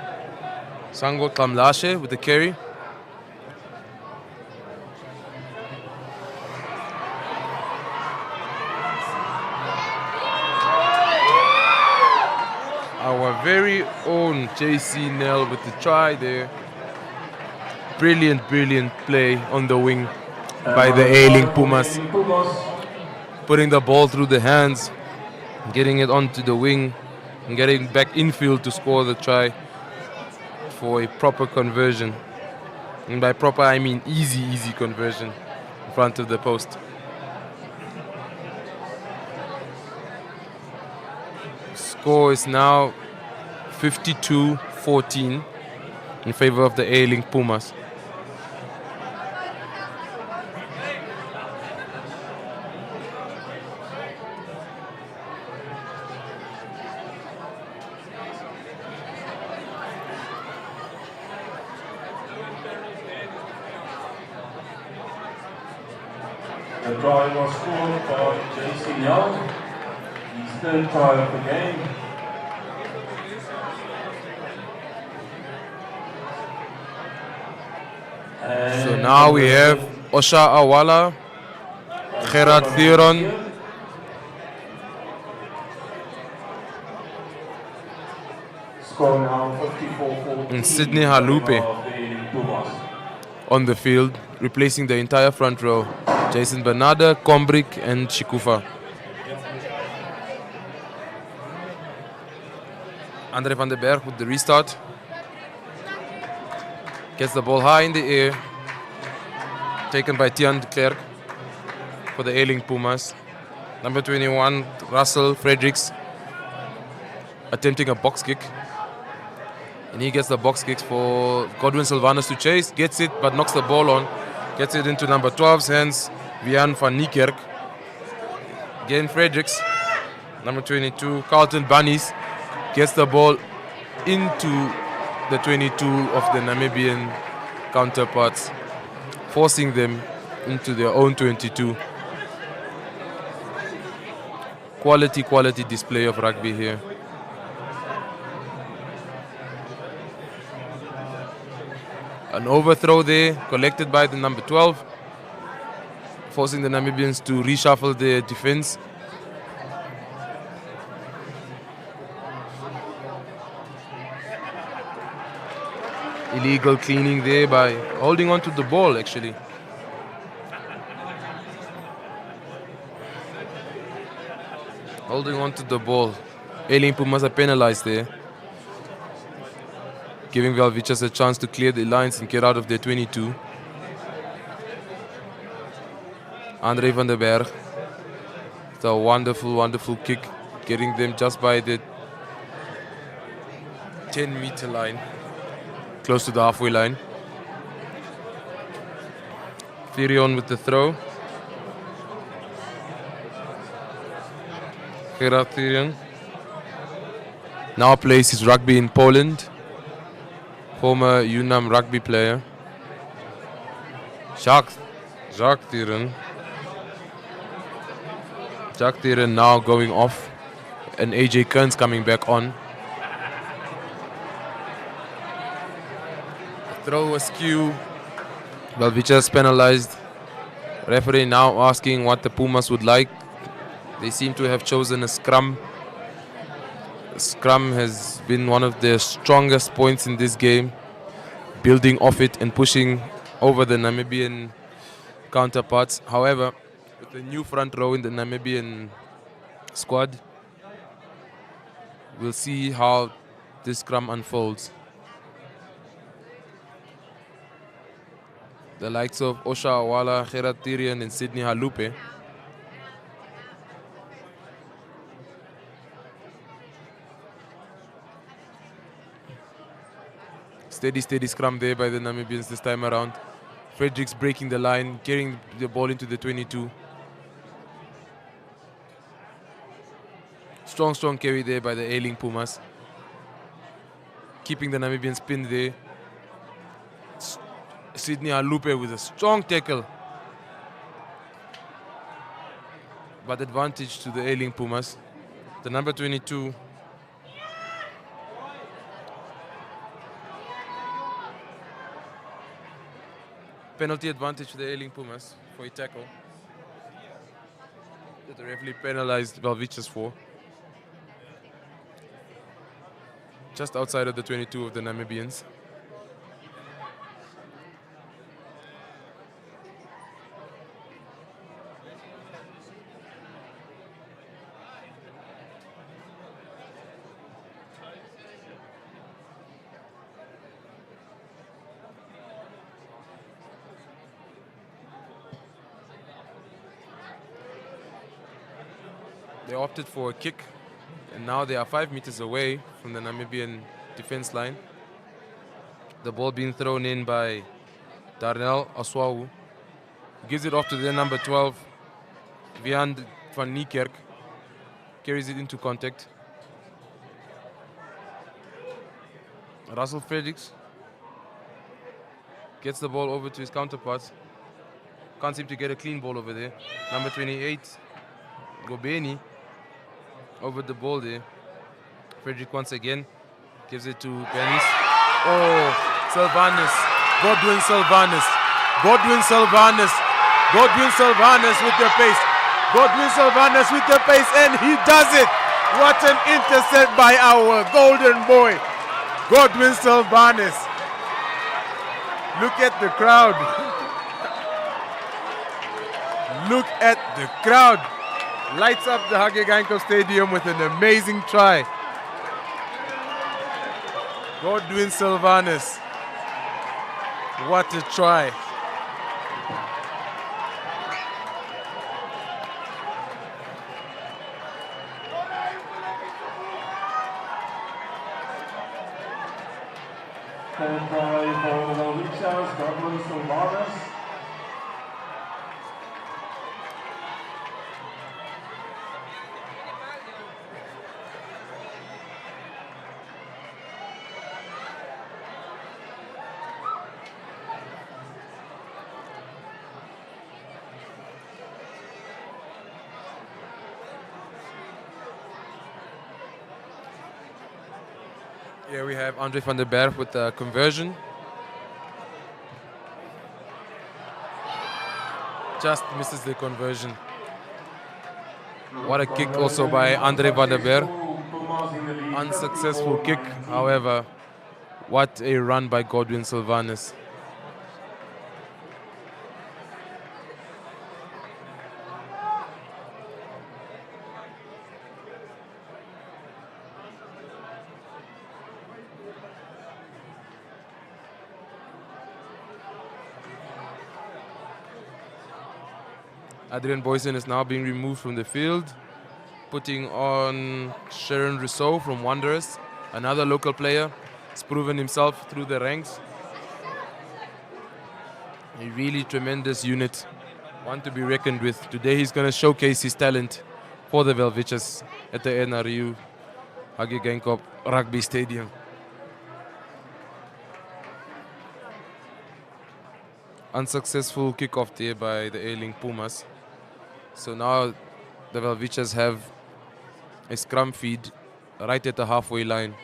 Sango Klamlashe with the carry. Our very own JC Nell with the try there. Brilliant play on the wing by the Airlink Pumas. Putting the ball through the hands, getting it onto the wing, and getting back infield to score the try for a proper conversion. And by proper, I mean easy conversion in front of the post. Score is now 52-14 in favor of the Airlink Pumas. The try was scored by JC Young, his third try of the game. So now we have Osha Awala, Gerard Theron, Score now 54-14 and Sydney Halupe on the field, replacing the entire front row. Jason Bernarda, Kombrick and Chikufa. Andre van den Berg with the restart. Gets the ball high in the air. Taken by Tian de Klerk for the Airlink Pumas. Number 21, Russell Fredericks, attempting a box kick. And he gets the box kicks for Godwin Sylvanus to chase. Gets it, but knocks the ball on. Gets it into number 12's hands, Vian van Niekerk. Again, Fredericks. Number 22, Carlton Bunnies, gets the ball into the 22 of the Namibian counterparts, forcing them into their own 22. Quality display of rugby here. An overthrow there, collected by the number 12, forcing the Namibians to reshuffle their defense. Illegal cleaning there by holding on to the ball, actually. Holding on to the ball. Airlink Pumas are penalized there, giving Welwitschias a chance to clear the lines and get out of their 22. Andre van den Berg. It's a wonderful kick, getting them just by the 10-meter line, close to the halfway line. Therion with the throw. Gerard Therion now plays his rugby in Poland. Former UNAM rugby player. Jacques Therion. Jacques Therion now going off, and AJ Kearns coming back on. Throw askew. Welwitschias penalized. Referee now asking what the Pumas would like. They seem to have chosen a scrum. The scrum has been one of their strongest points in this game, building off it and pushing over the Namibian counterparts. However, with the new front row in the Namibian squad, we'll see how this scrum unfolds. The likes of Osha Awala, Gerard Tirian and Sydney Halupe steady scrum there by the Namibians this time around. Fredericks breaking the line, carrying the ball into the 22. Strong carry there by the Airlink Pumas. Keeping the Namibians pinned there. Sydney Halupe with a strong tackle. But advantage to the Airlink Pumas. The number 22. Penalty advantage to the Airlink Pumas for a tackle that the referee penalized Welwitschias for. Just outside of the 22 of the Namibians. They opted for a kick, and now they are 5 meters away from the Namibian defense line. The ball being thrown in by Darnell Aswawu. Gives it off to their number 12, Viand van Niekerk. Carries it into contact. Russell Fredericks gets the ball over to his counterparts. Can't seem to get a clean ball over there. Number 28, Gobeni, over the ball there. Frederick once again gives it to Benis. Oh, Sylvanus. Godwin Sylvanus with the pace. Godwin Sylvanus with the pace, and he does it. What an intercept by our golden boy, Godwin Sylvanus. Look at the crowd. Look at the crowd. Lights up the Hage Geingob Stadium with an amazing try. Godwin Sylvanus. What a try. Called by for Welwitschias, Godwin Sylvanus. Here we have Andre van der Berg with the conversion. Just misses the conversion. What a kick also by Andre van der Berg. Unsuccessful kick, however, what a run by Godwin Sylvanus. Adrian Boysen is now being removed from the field, putting on Sharon Rousseau from Wanderers, another local player. He's proven himself through the ranks. A really tremendous unit, one to be reckoned with. Today he's going to showcase his talent for the Welwitschias at the NRU Hage Geingob Rugby Stadium. Unsuccessful kickoff there by the Airlink Pumas. So now the Welwitschias have a scrum feed right at the halfway line.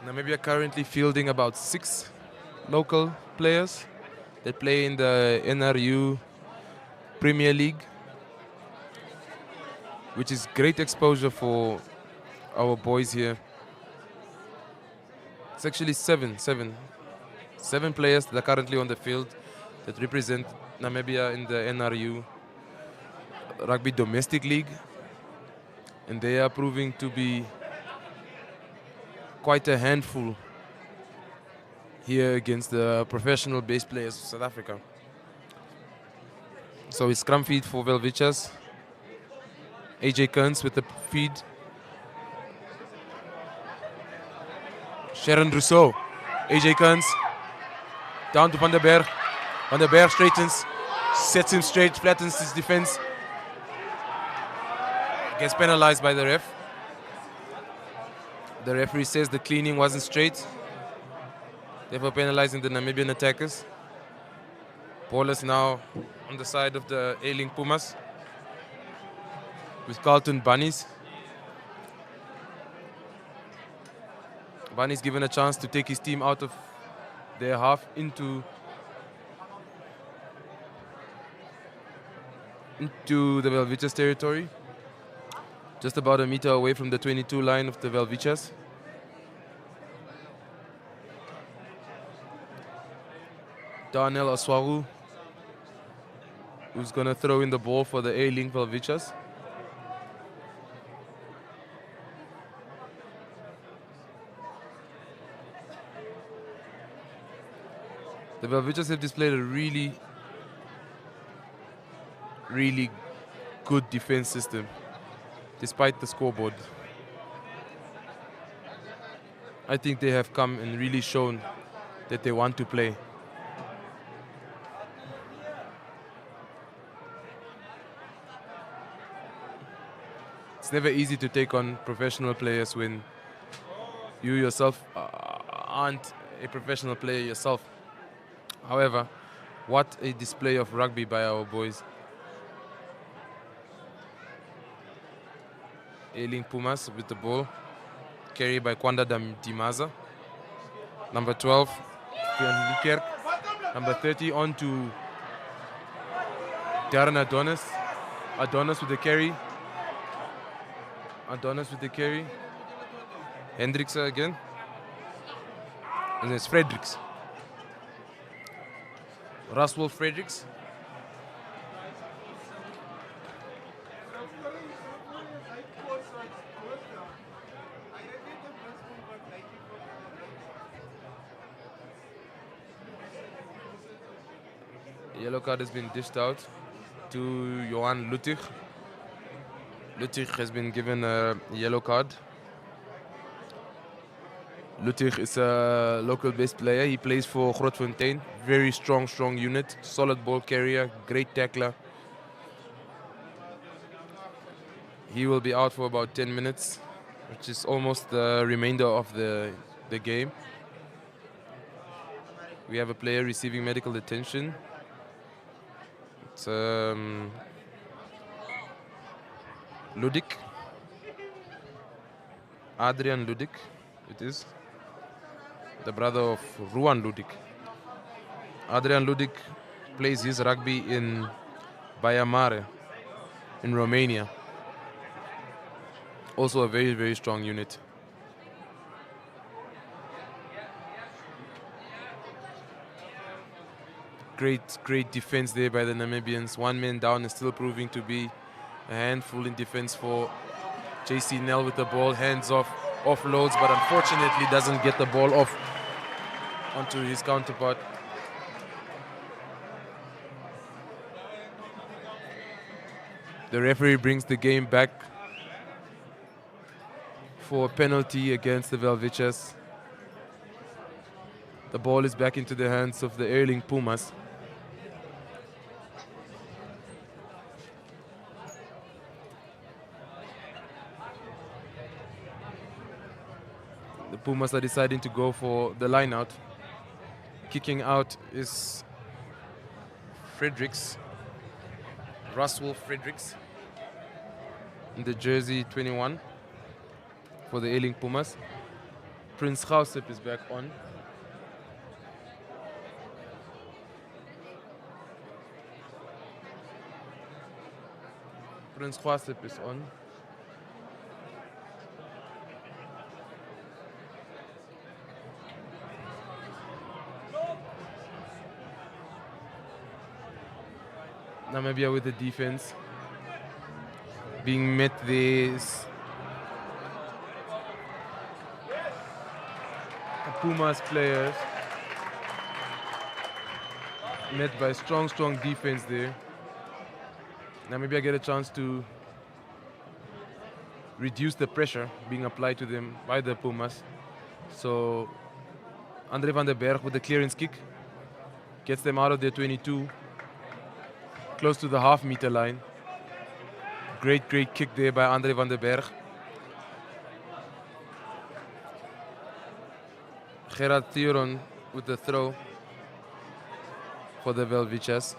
Namibia currently fielding about 6 local players that play in the NRU Premier League, which is great exposure for our boys here. It's actually seven players that are currently on the field that represent Namibia in the NRU Rugby Domestic League, and they are proving to be quite a handful here against the professional base players of South Africa. So it's scrum feed for Welwitschias. AJ Kearns with the feed. Sharon Rousseau. AJ Kearns down to Van der Berg. Van der Berg straightens, sets him straight, flattens his defense. Gets penalized by the ref. The referee says the cleaning wasn't straight, therefore penalizing the Namibian attackers. Ball is now on the side of the Airlink Pumas with Carlton Bunnies. Bunnies given a chance to take his team out of their half into the Welwitschias territory, just about a meter away from the 22 line of the Welwitschias. Darnell Aswaru, who's going to throw in the ball for the Airlink Welwitschias. The Welwitschias have displayed a really good defense system, despite the scoreboard. I think they have come and really shown that they want to play. It's never easy to take on professional players when you yourself aren't a professional player yourself. However, what a display of rugby by our boys. Airlink Pumas with the ball, carried by Kwanda Dimaza. Number 12, Fian Likerk. Number 30 on to Darren Adonis. Adonis with the carry. Adonis with the carry. Hendricks again. And there's Fredericks. Russell Fredericks. Yellow card has been dished out to Johan Luttig. Luttig has been given a yellow card. Luttig is a local based player. He plays for Grootfontein. Very strong unit. Solid ball carrier. Great tackler. He will be out for about 10 minutes, which is almost the remainder of the game. We have a player receiving medical attention. It's Ludik. Adrian Ludik, it is. The brother of Ruan Ludik. Adrian Ludik plays his rugby in Baia Mare in Romania. Also a very strong unit. Great defense there by the Namibians. One man down is still proving to be a handful in defense for JC Nell with the ball. Hands off, offloads, but unfortunately doesn't get the ball off onto his counterpart. The referee brings the game back for a penalty against the Welwitschias. The ball is back into the hands of the Airlink Pumas. The Pumas are deciding to go for the line out. Kicking out is Fredericks, Russell Fredericks, in the jersey 21 for the Airlink Pumas. Prince Gausip is back on. Prince Gausip is on. Namibia with the defense. Being met this Pumas players. Met by strong defense there. Namibia get a chance to reduce the pressure being applied to them by the Pumas. So Andre van der Berg with the clearance kick gets them out of their 22, close to the half-meter line. Great kick there by Andre van der Berg. Gerard Theron with the throw for the Welwitschias.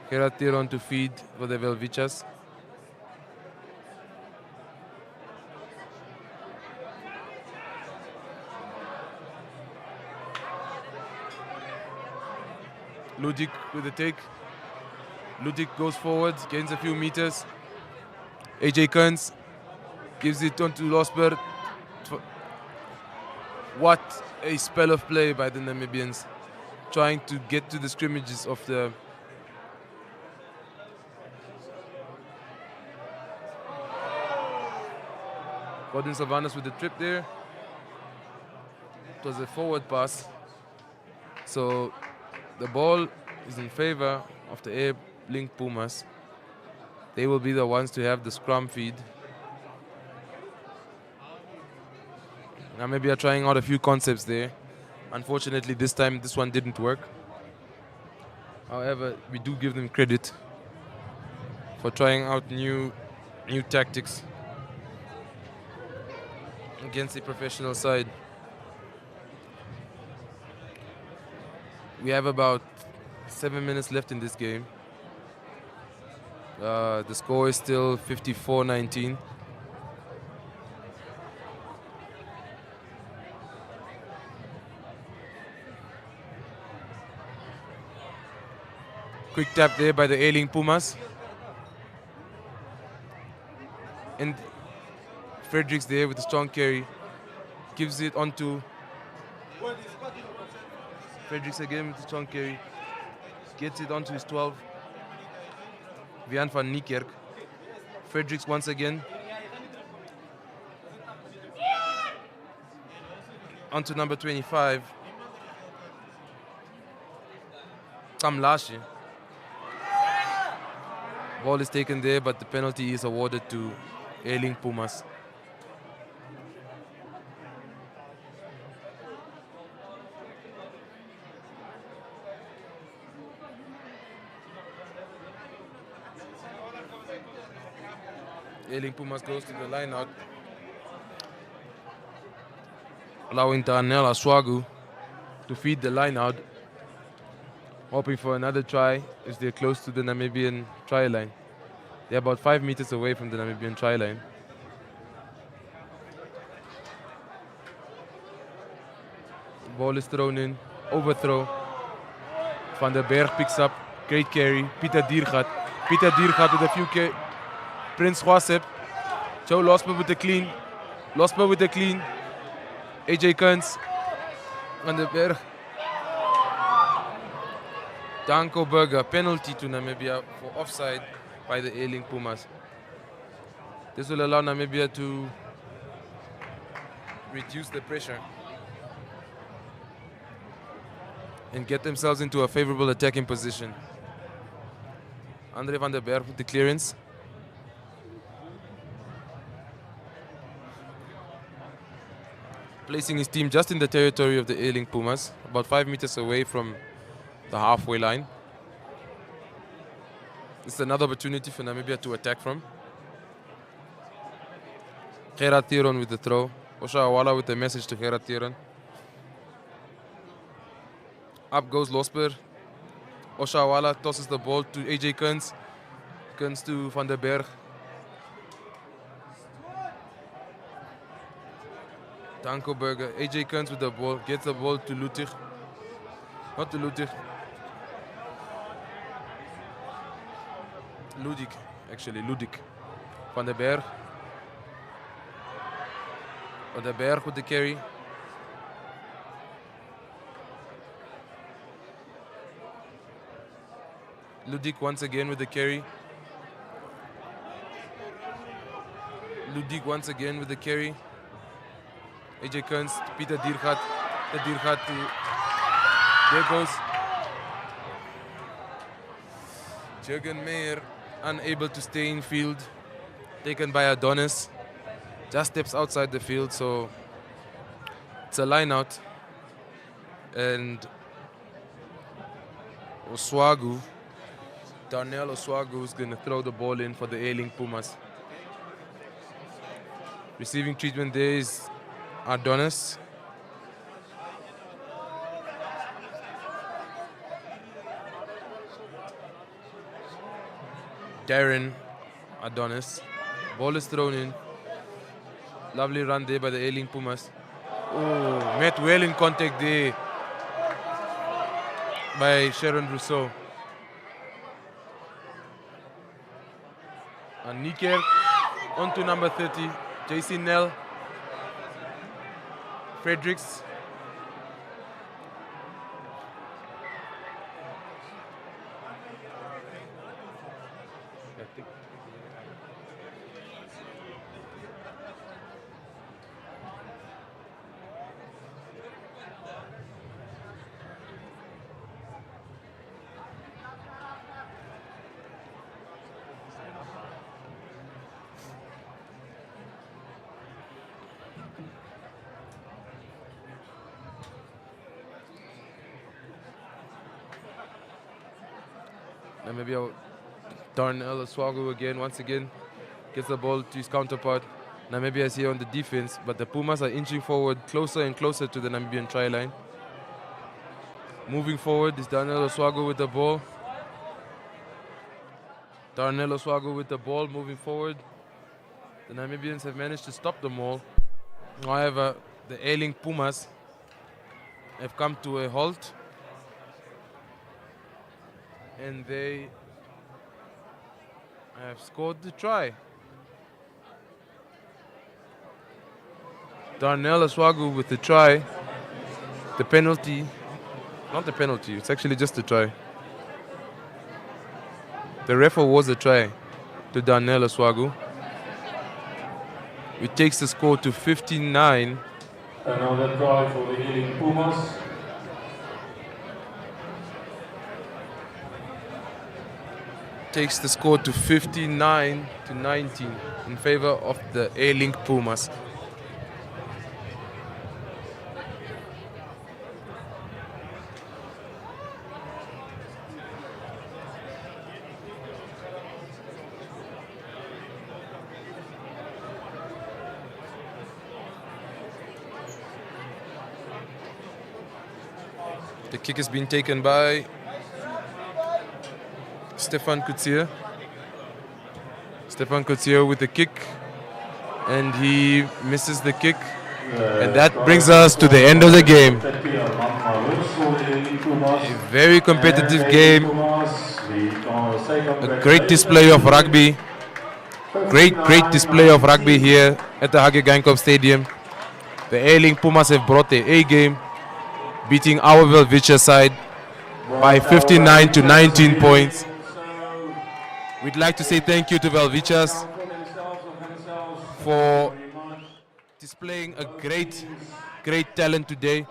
Gerard Theron to feed for the Welwitschias. Ludik with the take. Ludik goes forward, gains a few meters. AJ Kearns gives it on to Losberg. What a spell of play by the Namibians, trying to get to the scrimmages of the Gordon Savanas with the trip there. It was a forward pass. So the ball is in favor of the Airlink Pumas. They will be the ones to have the scrum feed. Now maybe are trying out a few concepts there. Unfortunately, this time this one didn't work. However, we do give them credit for trying out new tactics against the professional side. We have about 7 minutes left in this game. The score is still 54-19. Quick tap there by the Airlink Pumas. And Fredericks there with a strong carry. Gives it onto Fredericks again with a strong carry. Gets it onto his 12. Vian van Niekerk. Fredericks once again. Onto number 25. Kamlashi. Ball is taken there, but the penalty is awarded to Airlink Pumas. Airlink Pumas goes to the line out, allowing Darnell Aswagu to feed the line out, hoping for another try if they're close to the Namibian try line. They're about 5 meters away from the Namibian try line. Ball is thrown in, overthrow. Van der Berg picks up, great carry. Pieter Diergaard with a few carry. Prince Gausip. Joe Losper with the clean. AJ Kearns. Van der Berg. Danko Burger, penalty to Namibia for offside by the Airlink Pumas. This will allow Namibia to reduce the pressure and get themselves into a favorable attacking position. Andre van der Berg with the clearance. Placing his team just in the territory of the Airlink Pumas, about 5 meters away from the halfway line. It's another opportunity for Namibia to attack from. Gerard Theron with the throw. Osha Awala with the message to Gerard Theron. Up goes Losper. Osha Awala tosses the ball to AJ Kearns. Kearns to Van der Berg. Dankelberger, AJ Kearns with the ball, gets the ball to Lutig. Not to Lutig. Ludik, actually, Ludik. Van den Berg. Van den Berg with the carry. Ludik once again with the carry. Ludik once again with the carry. AJ Kearns, Pieter Diergaard. The Diergaard to... There goes Jürgen Meyer, unable to stay in field. Taken by Adonis. Just steps outside the field, so it's a line out. And Oswagu, Darnell Oswagu is going to throw the ball in for the Airlink Pumas. Receiving treatment there is Adonis. Darren Adonis. Ball is thrown in. Lovely run there by the Airlink Pumas. Oh, met well in contact there by Sharon Rousseau. And Niker on to number 30, JC Nell. Fredericks. And maybe Darnell Oswago again, once again, gets the ball to his counterpart. Namibia is here on the defense, but the Pumas are inching forward closer and closer to the Namibian try line. Moving forward is Darnell Oswago with the ball. Darnell Oswago with the ball, moving forward. The Namibians have managed to stop the maul. However, the Airlink Pumas have come to a halt. And they have scored the try. Darnell Oswago with the try. The penalty, not the penalty, it's actually just a try. The ref awards a try to Darnell Oswago. It takes the score to 59. Another try for the Airlink Pumas. Takes the score to 59 to 19 in favor of the Airlink Pumas. The kick has been taken by Stefan Coetzee. Stefan Coetzee with the kick, and he misses the kick. And that brings us to the end of the game. A very competitive game. A great display of rugby. Great display of rugby here at the Hage Geingob Stadium. The Airlink Pumas have brought their A game, beating our Welwitschias side by 59 to 19 points. We'd like to say thank you to Welwitschias for displaying a great talent today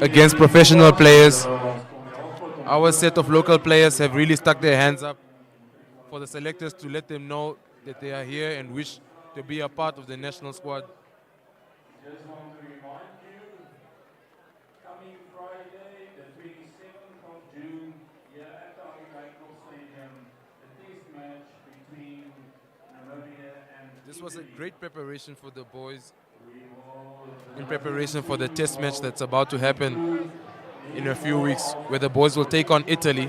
against professional players. Our set of local players have really stuck their hands up for the selectors to let them know that they are here and wish to be a part of the national squad. Just want to remind you, coming Friday, the 27th of June, here at the Hage Geingob Stadium, the test match between Namibia and This was a great preparation for the boys in preparation for the test match that's about to happen in a few weeks, where the boys will take on Italy.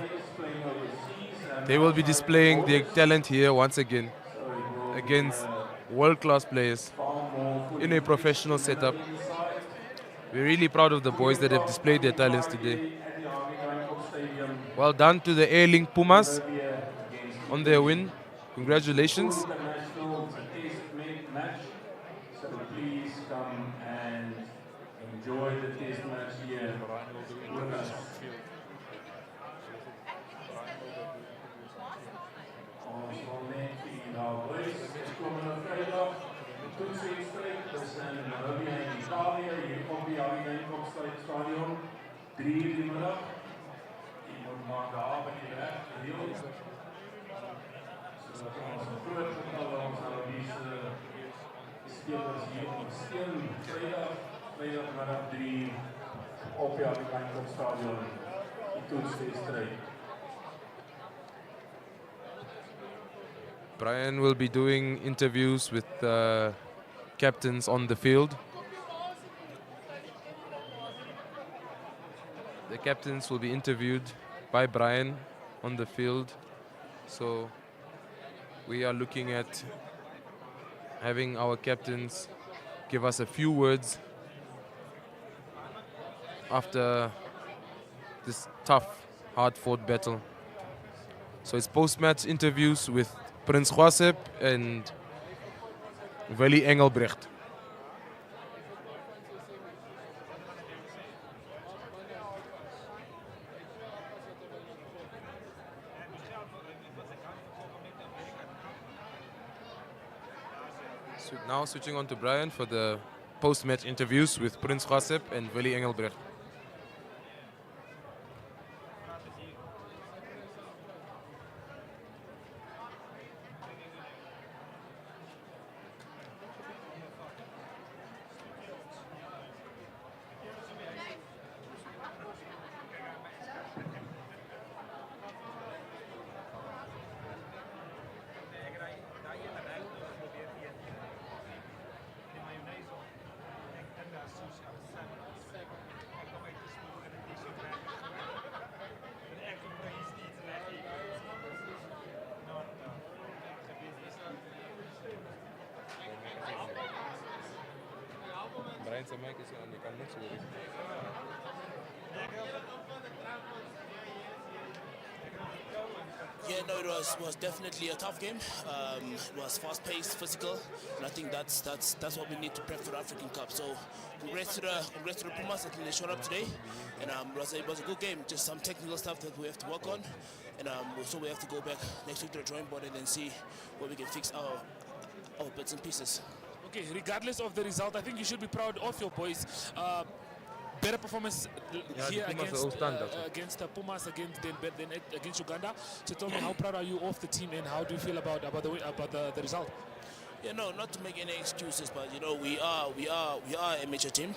They will be displaying their talent here once again against world-class players in a professional setup. We're really proud of the boys that have displayed their talents today. Well done to the Airlink Pumas on their win. Congratulations. International test match. So please come and enjoy the test match here with us. Ons wil net vir julle daar wys, komende Vrydag, toetswedstryd tussen Namibië en Italië hier op die Airlink Stadion, 3 uur die middag. Jy moet maar daar by die werk gedeel. Sodat ons 'n groot getal ons Arabiese spelers hier ondersteun. Vrijdagmiddag 3 op die Airlink Stadion, die toetswedstryd. Brian will be doing interviews with captains on the field. The captains will be interviewed by Brian on the field. So we are looking at having our captains give us a few words after this tough, hard-fought battle. So it's post-match interviews with Prins Gwasep and Willie Engelbrecht. So now switching on to Brian for the post-match interviews with Prins Gwasep and Willie Engelbrecht. Brian, zijn mic is aan, je kan niks horen. Yeah, no, it was definitely a tough game. It was fast-paced, physical, and I think that's what we need to prep for the African Cup. So, congrats to the Pumas. I think they showed up today, and it was a good game. Just some technical stuff that we have to work on, and so we have to go back next week to the drawing board and then see where we can fix our bits and pieces. Okay, regardless of the result, I think you should be proud of your boys. Better performance here against Pumas than against Uganda. So tell me, how proud are you of the team and how do you feel about the result? Yeah, no, not to make any excuses, but you know we are an amateur team.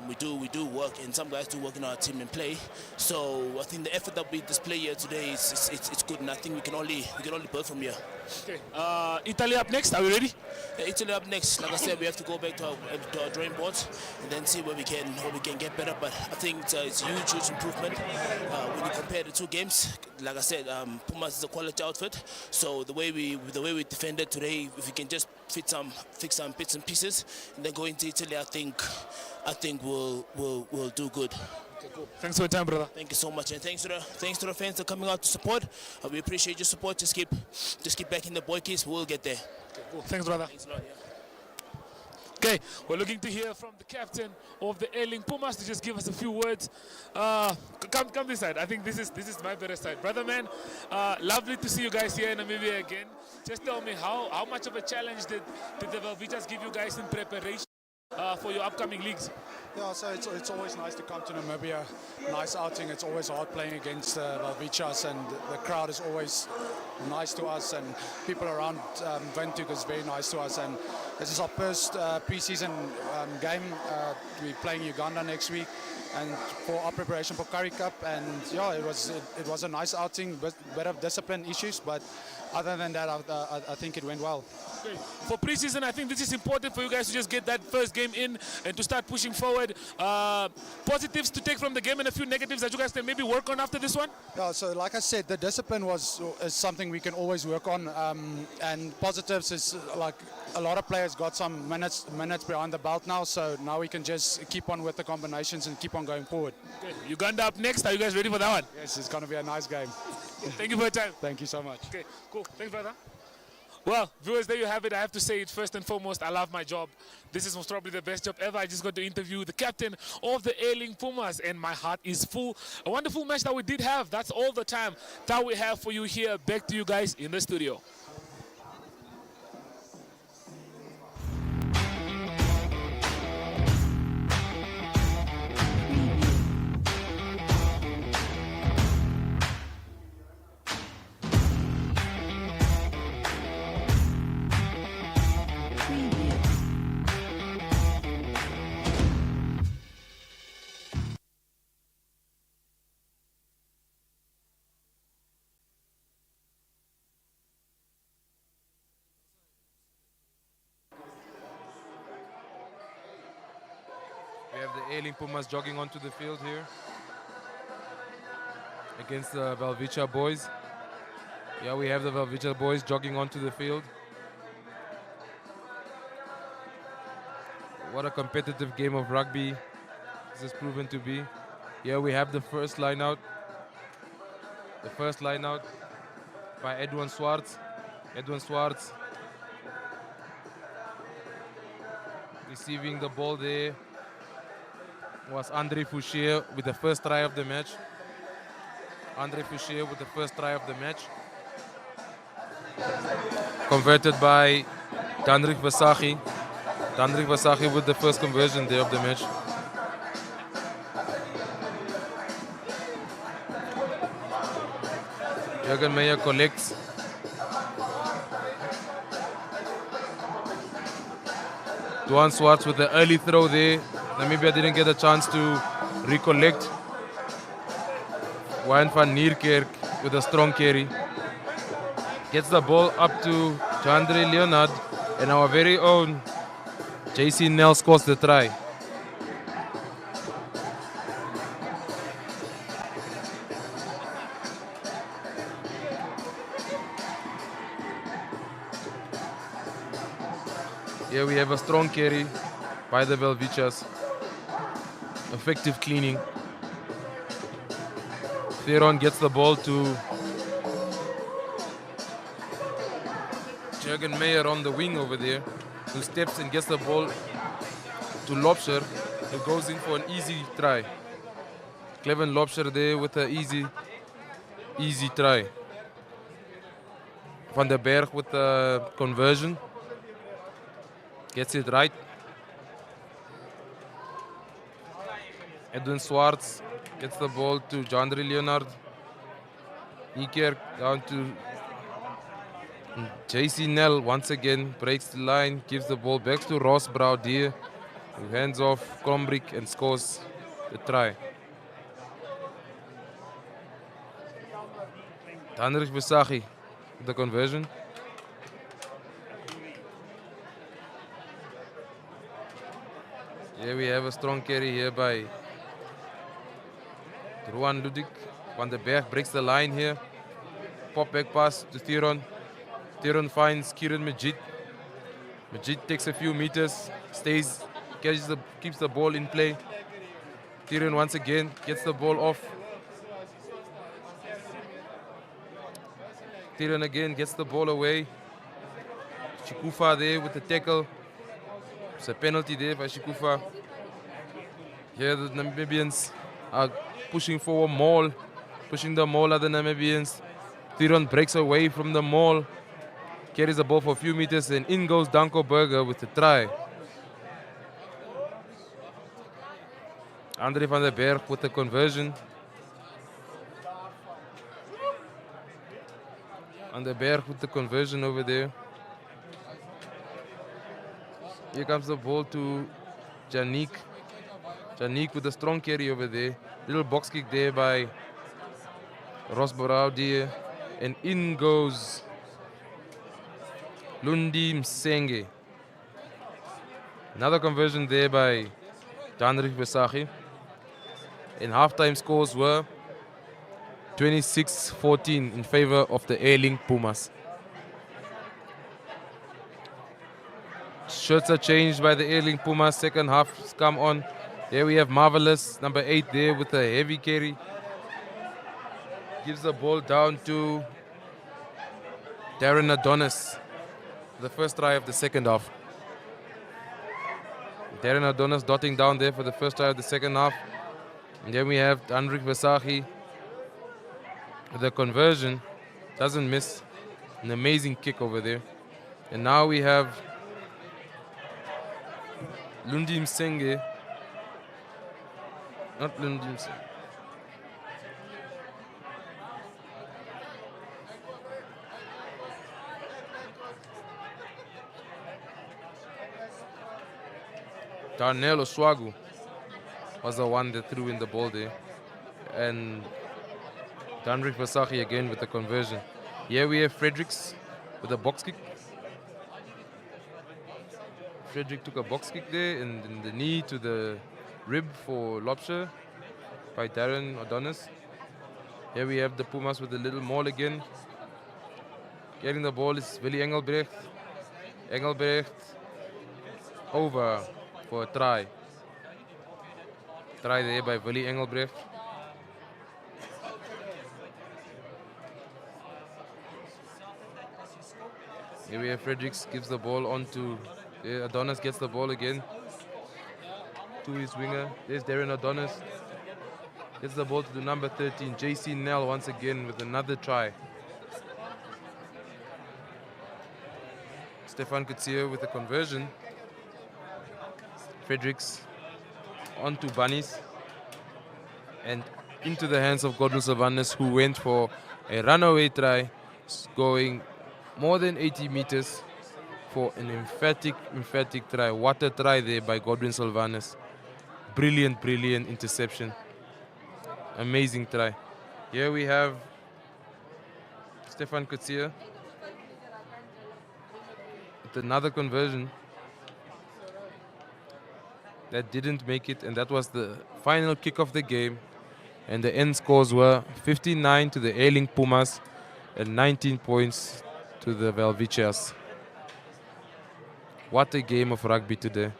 We do work, and some guys do work in our team and play. So I think the effort that we display here today it's good, and I think we can only build from here. Okay, Italy up next. Are we ready? Yeah, Italy up next. Like I said, we have to go back to our drawing boards and then see where we can get better. But I think it's a huge improvement when you compare the two games. Like I said, Pumas is a quality outfit. So the way we defended today, if we can just fix some bits and pieces and then go into Italy, I think we'll do good. Okay, cool. Thanks for your time, brother. Thank you so much, and thanks to the fans that are coming out to support. We appreciate your support. Just keep backing the boy kids. We'll get there. Okay, cool. Thanks, brother. Thanks a lot. Yeah. Okay, we're looking to hear from the captain of the Airlink Pumas to just give us a few words. Come this side. I think this is my better side. Brother man, lovely to see you guys here in Namibia again. Just tell me how much of a challenge did the Welwitschias give you guys in preparation for your upcoming leagues? Yeah, so it's always nice to come to Namibia. Nice outing. It's always hard playing against Welwitschias, and the crowd is always nice to us, and people around Windhoek is very nice to us. And this is our first pre-season game. We're playing Uganda next week, and for our preparation for Currie Cup. And yeah, it was a nice outing, with a bit of discipline issues, but other than that, I think it went well. Okay. For preseason, I think this is important for you guys to just get that first game in and to start pushing forward. Positives to take from the game and a few negatives that you guys can maybe work on after this one? Yeah, so like I said, the discipline is something we can always work on, and positives is like a lot of players got some minutes behind the belt now, so now we can just keep on with the combinations and keep on going forward. Okay. Uganda up next. Are you guys ready for that one? Yes, it's going to be a nice game. Thank you for your time. Thank you so much. Okay, cool. Thanks, brother. Well, viewers, there you have it. I have to say it first and foremost, I love my job. This is most probably the best job ever. I just got to interview the captain of the Airlink Pumas, and my heart is full. A wonderful match that we did have. That's all the time that we have for you here. Back to you guys in the studio. We have the Airlink Pumas jogging onto the field here against the Welwitschias boys. Yeah, we have the Welwitschias boys jogging onto the field. What a competitive game of rugby this has proven to be. Here we have the first line out. The first line out by Edwin Swartz. Edwin Swartz receiving the ball there was Andre Fouchier with the first try of the match. Andre Fouchier with the first try of the match. Converted by Dandrik Vasagi. Dandrik Vasagi with the first conversion there of the match. Jürgen Meyer collects. Duan Swartz with the early throw there. Namibia didn't get a chance to recollect. Wayne van Nierkerk with a strong carry. Gets the ball up to Jandre Leonard, and our very own JC Nell scores the try. Here we have a strong carry by the Welwitschias. Effective cleaning. Theron gets the ball to Jürgen Meyer on the wing over there, who steps and gets the ball to Lobscher, who goes in for an easy try. Cleven Lobscher there with an easy try. Van der Berg with the conversion. Gets it right. Edwin Swartz gets the ball to Jandre Leonard. Niekerk down to JC Nell once again, breaks the line, gives the ball back to Ross Braudier, who hands off Krombrick and scores the try. Heinrich Besagi with the conversion. Here we have a strong carry here by Ruan Ludik. Van der Berg breaks the line here. Pop back pass to Theron. Theron finds Kieran Majid. Majid takes a few meters, stays, keeps the ball in play. Theron once again gets the ball off. Theron again gets the ball away. Shikufa there with the tackle. It's a penalty there by Shikufa. Here the Namibians are pushing for a maul. Pushing the maul at the Namibians. Theron breaks away from the maul. Carries the ball for a few meters and in goes Danko Berger with the try. Andre van der Berg with the conversion. Van der Berg with the conversion over there. Here comes the ball to Janik. Janik with a strong carry over there. Little box kick there by Ross Boraudier. And in goes Lundi Msenge. Another conversion there by Danrik Vesachi. And halftime scores were 26-14 in favor of the Airlink Pumas. Shirts are changed by the Airlink Pumas. Second half has come on. There we have Marvelous, number 8 there with a heavy carry. Gives the ball down to Darren Adonis. The first try of the second half. Darren Adonis dotting down there for the first try of the second half. And then we have Danrik Vesachi. The conversion doesn't miss. An amazing kick over there. And now we have Lundi Msenge. Not Lundi Msenge. Darnell Oswagu was the one that threw in the ball there. And Danrik Vesachi again with the conversion. Here we have Fredericks with a box kick. Frederick took a box kick there in the knee to the rib for Lobsher by Darren Adonis. Here we have the Pumas with a little maul again. Getting the ball is Willy Engelbrecht. Engelbrecht over for a try. Try there by Willy Engelbrecht. Here we have Fredericks gives the ball on to Adonis, gets the ball again to his winger. There's Darren Adonis. Gets the ball to the number 13, JC Nell once again with another try. Stefan Kutsia with a conversion. Fredericks onto Bunnies and into the hands of Godwin Sylvanus, who went for a runaway try, going more than 80 meters for an emphatic try. What a try there by Godwin Sylvanus. Brilliant interception. Amazing try. Here we have Stefan Kutsia with another conversion that didn't make it, and that was the final kick of the game. And the end scores were 59 to the Airlink Pumas and 19 points to the Welwitschias. What a game of rugby today.